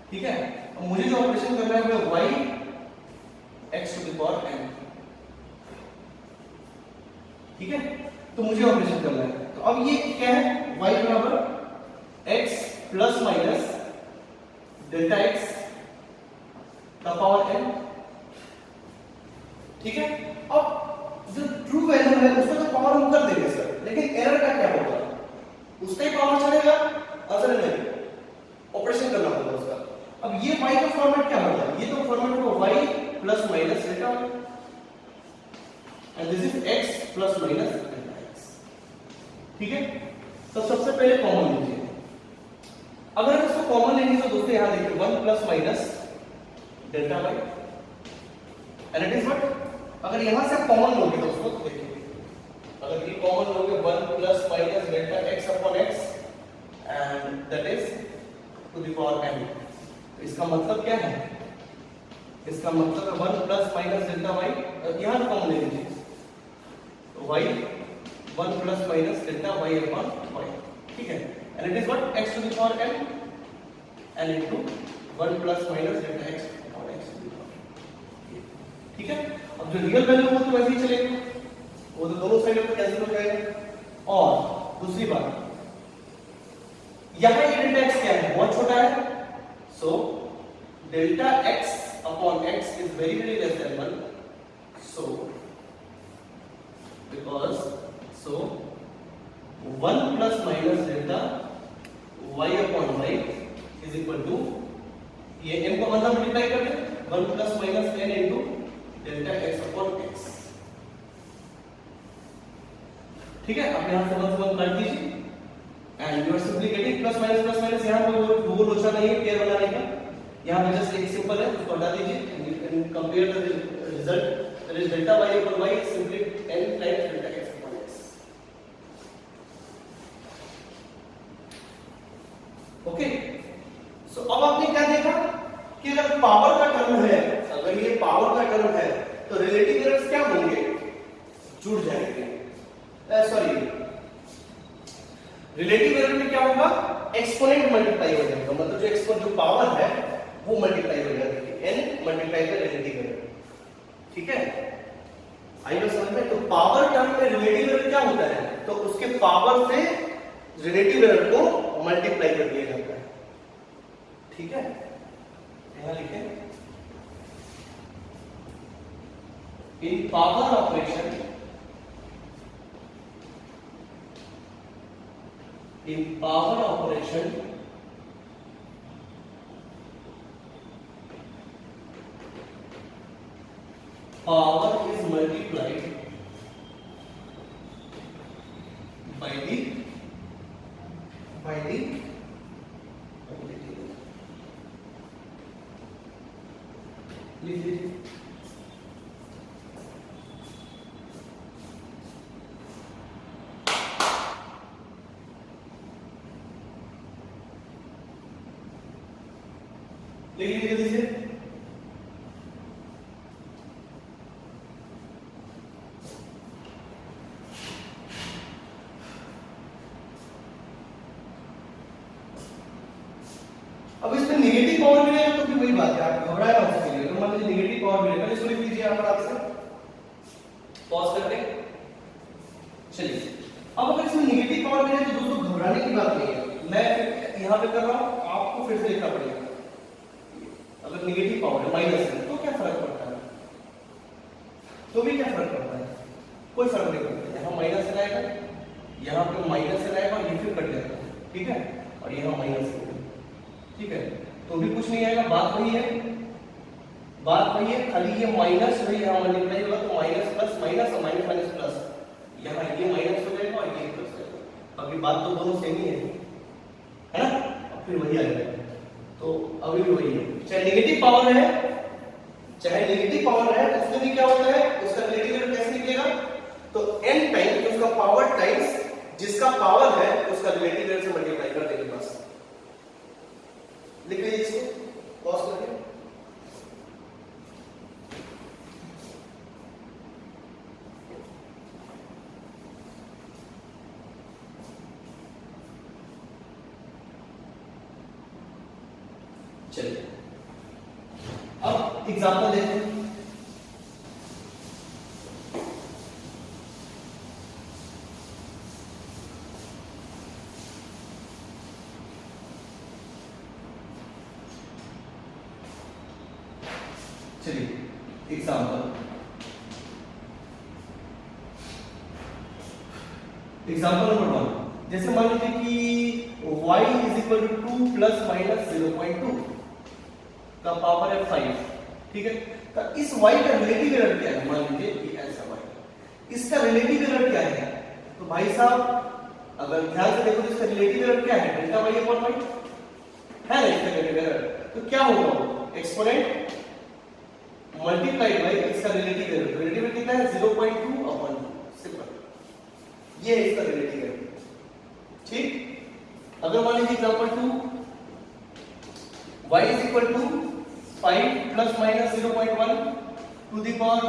ठीक है। अब मुझे जो ऑपरेशन करना है वो y x to the power n, ठीक है। तो मुझे ऑपरेशन करना है, तो अब ये क्या है? y बराबर x plus minus delta x का पावर n, ठीक है। अब जो ट्रू वैल्यू है उसका तो पावर हम कर देंगे सर, लेकिन एरर का क्या होगा? उसका ही पावर चलेगा? असल नहीं, ऑपरेशन करना होगा उसका। अब ये y का फॉर्मेट क्या होगा? ये तो फॉर्मेट होगा y plus minus delta and this is x plus minus delta x, ठीक है। तो सबसे पहले कॉमन लीजिए। अगर हम इसको कॉमन लेंगे तो दोस्तों यहां देखिए 1 plus minus delta y and it is what, अगर यहां से कॉमन लोगे दोस्तों तो देखिए, अगर ये कॉमन लोगे 1 plus minus delta x upon x and that is to the power n, तो इसका मतलब क्या है? इसका मतलब है 1 प्लस माइनस डेल्टा y, यहां कॉमन ले लीजिए, तो y 1 plus minus delta y upon y, ठीक है। And it is what, x to the power n and into 1 plus minus delta x, ठीक है। अब जो रियल वैल्यू हो तो वैसे ही चलेगा, वो तो दोनों साइड पे कैंसिल हो जाएगा। और दूसरी बात, यहां ये डेल्टा x क्या है? बहुत छोटा है, so delta x upon x is very very less than 1, so because ठीक है, अब यहां से 1 से 1 काट दीजिए and you are simply getting plus minus यहां पे वो लोचा नहीं है पेयर बनाने का, यहां पे जस्ट एक सिंपल है उसको हटा दीजिए and compare the result that is delta y upon y simply n times delta x upon x। Okay, so अब आपने क्या देखा कि अगर पावर का टर्म है, अगर ये पावर का टर्म है तो रिलेटिव एरर्स क्या होंगे, जुड़ जाएंगे। सॉरी, रिलेटिव एरर में क्या होगा, एक्सपोनेंट मल्टीप्लाई हो जाएगा, मतलब जो एक्सपोनेंट जो पावर है वो मल्टीप्लाई हो जाएगी, n multiply by relative error. ठीक है, आई बात समझ में? तो पावर टर्म में रिलेटिव एरर क्या होता है, तो उसके पावर से रिलेटिव एरर को मल्टीप्लाई कर दिया जाता है। ठीक है, यहां लिखें in power operation, in power operation power is multiplied by the लिख लीजिए जल्दी से। अब इसमें नेगेटिव पावर मिलेगा तो भी वही बात है, आप घबराए मत इसके लिए। तो मान लीजिए नेगेटिव पावर मिलेगा, इसको लिख लीजिए यहां पर आपसे पॉज करके। चलिए, अब अगर इसमें नेगेटिव पावर मिले तो दोस्तों घबराने की बात नहीं है, मैं यहां पे कर रहा हूं, आपको फिर से लिखना पड़ेगा। अगर नेगेटिव पावर है, माइनस है, तो क्या फर्क पड़ता है, तो भी क्या फर्क पड़ता है, कोई फर्क नहीं पड़ता। यहाँ माइनस से आएगा, यहाँ पे माइनस से आएगा, ये फिर कट जाता है। ठीक है, और यहाँ माइनस से, ठीक है, तो भी कुछ नहीं आएगा, बात वही है, खाली ये माइनस वही यहाँ मल्टीप्लाई होगा तो माइनस प्लस माइनस और माइनस माइनस प्लस, यहाँ ये माइनस हो जाएगा और ये प्लस हो जाएगा। अभी बात तो दोनों सेम ही है ना, अब फिर वही आ जाएगा। तो अभी भी वही है, चाहे नेगेटिव पावर है, उसमें भी क्या होता है, उसका रिलेटिव एरर कैसे निकलेगा, तो n टाइम उसका पावर टाइम्स जिसका पावर है उसका रिलेटिव एरर से मल्टीप्लाई कर देंगे बस। लिख लीजिए इसको पॉज करके। चलिए, अब एग्जांपल देखते हैं। चलिए, एग्जांपल नंबर 1, जैसे मान लीजिए कि y is equal to 2 plus minus 0.2 का पावर है 5। ठीक है, तो इस y का रिलेटिव एरर क्या है, मान लीजिए कि ऐसा y, इसका रिलेटिव एरर क्या है, तो भाई साहब अगर ध्यान से देखो तो इसका रिलेटिव एरर क्या है, डेल्टा y अपॉन y है ना इसका रिलेटिव एरर। तो क्या होगा, एक्सपोनेंट मल्टीप्लाइड बाय इसका रिलेटिव एरर। रिलेटिव एरर कितना है, 0.2 अपॉन 2, सिंपल, ये है इसका रिलेटिव एरर। ठीक, अगर मान लीजिए example 2, y is equal to 5 plus minus 0.1 to the power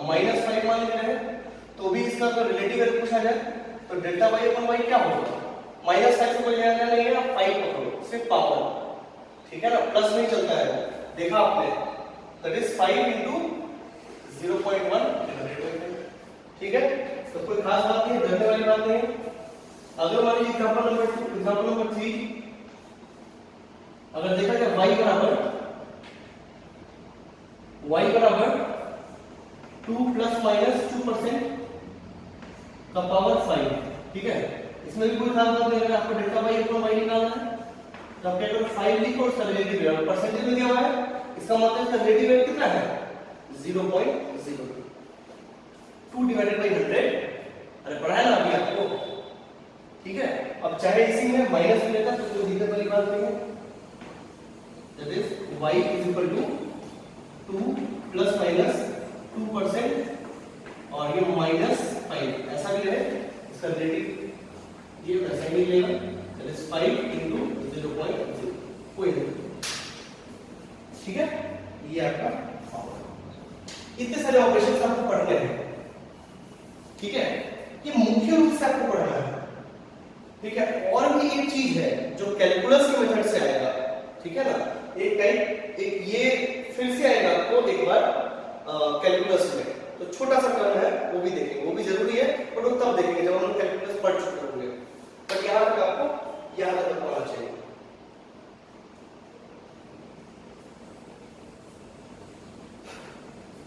minus 5 मान लीजिए, तो भी इसका अगर रिलेटिव एरर पूछा जाए तो डेल्टा y अपॉन y क्या होगा, माइनस 5 से कोई लेना नहीं है, 5 पकड़ो, सिर्फ पावर। ठीक है ना, प्लस नहीं चलता है, देखा आपने, that is 5 into 0.1 divided by 5। ठीक है, तो कोई खास बात नहीं, डरने वाली बात नहीं है। अगर मान लीजिए एग्जांपल नंबर 3, अगर देखा जाए y बराबर 2 प्लस माइनस 2% का पावर 5। ठीक है, इसमें भी कोई खास बात नहीं है, आपको डेल्टा y अपॉन y निकालना है तो आप क्या करो, 5 लिखो, उसका रिलेटिव एरर परसेंटेज में दिया हुआ है, इसका मतलब इसका रिलेटिव एरर कितना है, 0.02 डिवाइडेड बाय 100 अरे पढ़ा है ना अभी आपको, ठीक है। अब चाहे इसी में माइनस भी लेता तो कोई दिक्कत वाली बात नहीं है। That is y is equal to 2 plus minus 2% और ये -5 ऐसा भी है इसका रिलेटिव, ये वैसा ही मिलेगा। दैट इज 5 into 0.0 कोई नहीं, ठीक है। ये आपका पावर। इतने सारे ऑपरेशंस आपको पढ़ने हैं, ठीक है। ये मुख्य रूप से आपको पढ़ना है, ठीक है। और भी एक चीज है जो कैलकुलस के मेथड से आएगा, ठीक है ना। एक टाइप एक ये फिर से आएगा आपको एक बार कैलकुलस में, तो छोटा सा टर्म है वो भी देखेंगे, वो भी जरूरी है बट वो तब देखेंगे जब हम कैलकुलस पढ़ चुके होंगे। बट यहां तक आपको यहां तक पढ़ना चाहिए।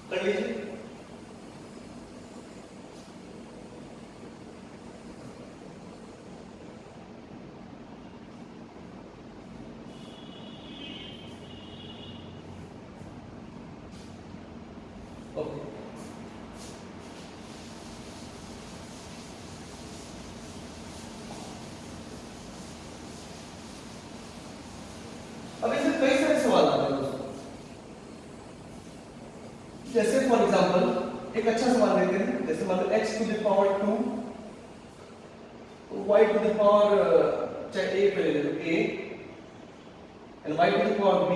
कर लीजिए। ओके, अब इसमें कई सारे सवाल आते हैं दोस्तों। जैसे फॉर एग्जांपल एक अच्छा सवाल लेते हैं, जैसे मान लो x to the power 2 y to the power चाहे a पे ले लो a and y to the power b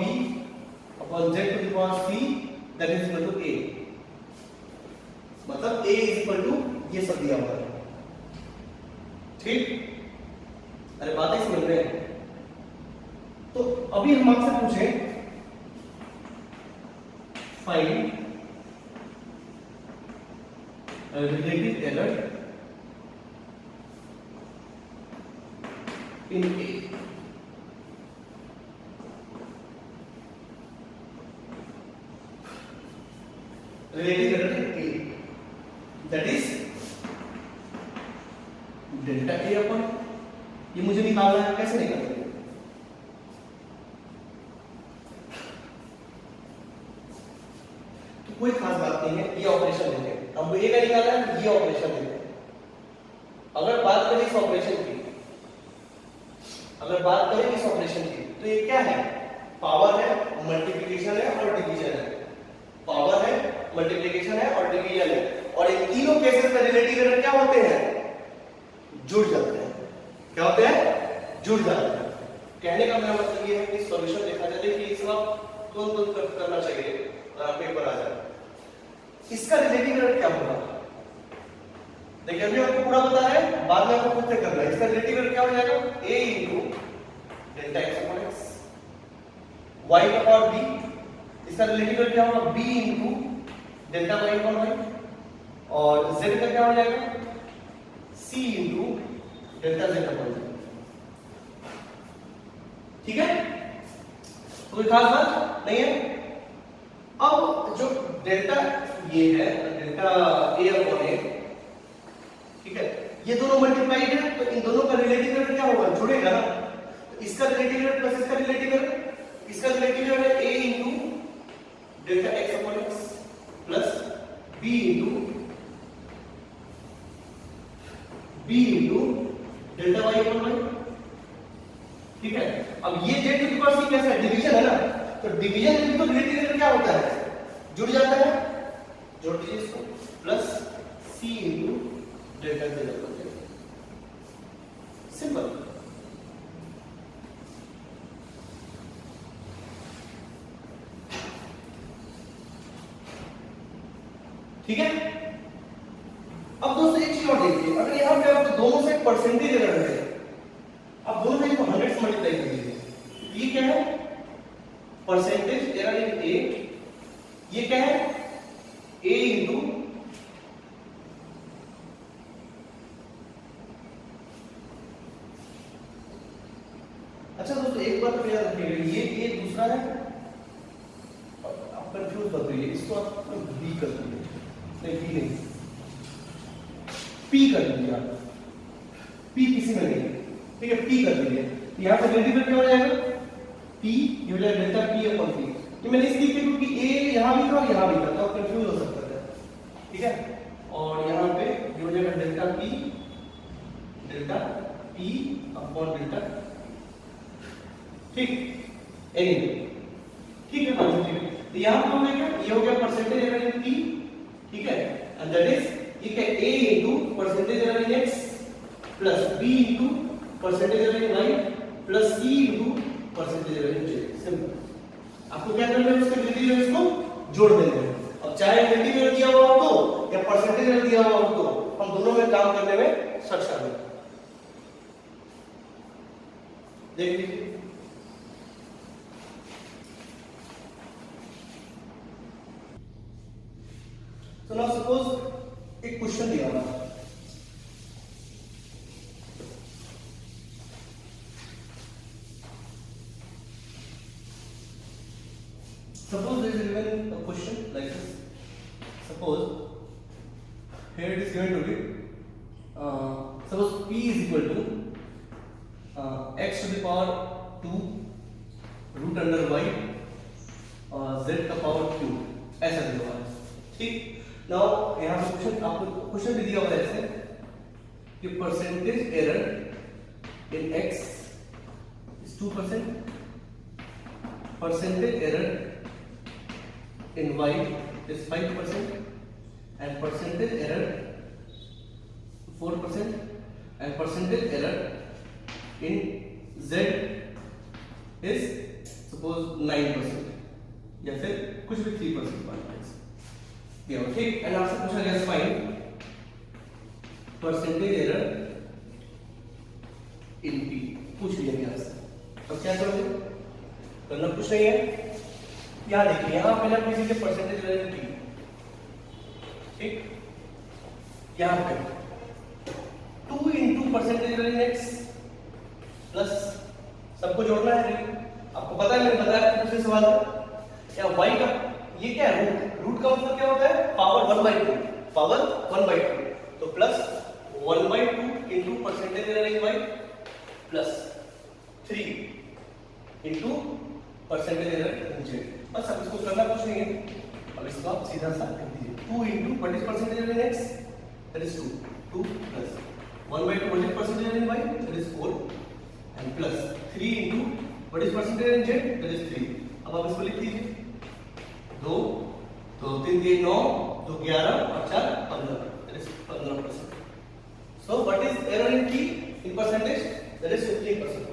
upon z to the power c that is equal to a। मतलब a इज इक्वल टू ये सब दिया हुआ है, ठीक। अरे बातें समझ रहे हैं। तो अभी हम आपसे पूछें find relative error in A। relative error in A that is delta A upon, ये मुझे निकालना है, कैसे निकालेंगे? तो कोई खास बात नहीं है, ये ऑपरेशन देते हैं। अब ये का निकालना है, ये ऑपरेशन देते हैं। अगर बात करें इस ऑपरेशन की, अगर बात करें इस ऑपरेशन की, तो ये क्या है? पावर है, मल्टीप्लिकेशन है और डिवीजन है। पावर है, मल्टीप्लिकेशन है और डिवीजन है। और इन तीनों केसेस में रिलेटिव एरर क्या होते हैं? जुड़ जाते हैं। क्या होते हैं? जुड़ जाते हैं। कहने का मेरा मतलब ये है कि सॉल्यूशन देखा जाए, देखिए इस वक्त तुरंत करना चाहिए और पेपर आ जाए। इसका रिलेटिव एरर क्या होगा? देखिए अभी आपको पूरा बता रहे हैं, बाद में आपको खुद से करना है। इसका रिलेटिव एरर क्या हो जाएगा? a into delta x upon x, y का पावर b। इसका रिलेटिव एरर क्या होगा? b into delta y upon y। और z का क्या हो जाएगा? c into delta z upon z। ठीक है, कोई खास बात नहीं है। अब जो डेल्टा ये है, डेल्टा a अपॉन a, ठीक है, ये दोनों मल्टीप्लाइड है, तो इन दोनों का रिलेटिव एरर क्या होगा? जुड़ेगा ना। तो इसका रिलेटिव एरर प्लस इसका रिलेटिव एरर, इसका रिलेटिव एरर है a into delta x upon x plus b into delta y upon y। ठीक है, अब ये z to the power c कैसा है? डिवीजन है ना, तो डिवीजन में तो रिलेटिव एरर क्या होता है? जुड़ जाता है। जोड़ दीजिए इसको, plus c into delta z upon z। Simple. ठीक है, अब दोस्तों एक चीज और देखिए, अगर यहां पे आपको दोनों से परसेंटेज एरर है, आप दोनों को 100 से मल्टीप्लाई कर दीजिए। ये क्या है? Percentage error in a। ये क्या है? a इंटू अच्छा दोस्तों एक बात तो याद रखिएगा, ये दूसरा है, आप कंफ्यूज मत होइए, इसको आप b कर दीजिए, नहीं b नहीं, p कर दीजिए आप, p किसी में नहीं, ठीक है, p कर दीजिए। यहाँ पर रिलेटिव क्या हो जाएगा? p, ये हो जाएगा डेल्टा p अपॉन p। ये मैंने इसलिए किया क्योंकि a यहाँ भी था और यहाँ भी था, तो आप कंफ्यूज हो सकता था, ठीक है। और यहाँ पे ये हो जाएगा डेल्टा p ठीक, एनी, ठीक है बात, ठीक है। तो यहाँ पे हो गया क्या, ये हो गया परसेंटेज एरर इन पी, ठीक है, एंड दैट इज ये क्या a into percentage error in x plus b into percentage error in y plus c into percentage error in z। Simple. आपको क्या करना है, उसके रिलेटिव एरर्स को जोड़ देना है। अब चाहे रिलेटिव एरर दिया हुआ हो तो या परसेंटेज एरर दिया हुआ हो तो हम दोनों में काम करने में सक्षम हैं। देख लीजिए, तो नाउ सपोज एक क्वेश्चन दिया हुआ है, suppose there is given a question like this. Suppose here it is given to be suppose p is equal to x to the power 2 root under y z का power q, ऐसा दिया हुआ है, ठीक। Now यहाँ पे question, आपको question भी दिया हुआ है ऐसे कि percentage error in x is 2%, percentage error in y is 5% and percentage error 4% and percentage error in z is suppose 9% या फिर कुछ भी 3% दिया हो, ठीक। एंड आपसे पूछा गया find percentage error in p, पूछ लिया गया आपसे। अब क्या करोगे, करना कुछ नहीं है, यहाँ देखिए, यहाँ पहले आप किसी के परसेंटेज एरर इन p, ठीक, यहाँ पे 2 into percentage error in x plus सबको जोड़ना है, आपको पता है, मैंने बताया दूसरे सवाल में, या y का ये क्या है, रूट का मतलब क्या होता है, पावर 1/2, पावर 1/2, तो plus 1/2 into percentage error in y plus 3 into percentage error in z। बस अब इसको करना कुछ नहीं है, अब इसको आप सीधा साफ कर दीजिए, 2 into what is percentage error in x, that is 2 plus 1/2 what is percentage error in y, that is 4 and plus 3 into what is percentage error in z, that is 3। अब आप इसको लिख दीजिए, 2 तो 3 3 9 तो 11 और 4 15, that is 15%। So what is error in p in percentage, that is 15%।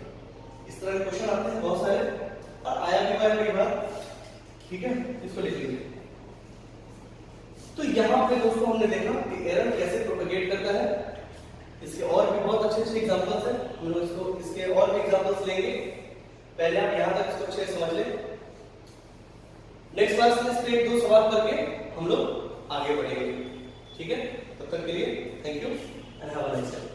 इस तरह के क्वेश्चन आते हैं बहुत सारे, और आया भी है कई बार, ठीक है, इसको लिख लीजिए। तो यहाँ पे दोस्तों हमने देखा कि एरर कैसे प्रोपेगेट करता है, इसके और भी बहुत अच्छे अच्छे एग्जांपल्स हैं, हम लोग इसको इसके और भी एग्जांपल्स लेंगे। पहले आप यहाँ तक इसको अच्छे से समझ लें, नेक्स्ट क्लास में इसके 1-2 सवाल करके हम लोग आगे बढ़ेंगे, ठीक है। तब तक के लिए thank you and have a nice day.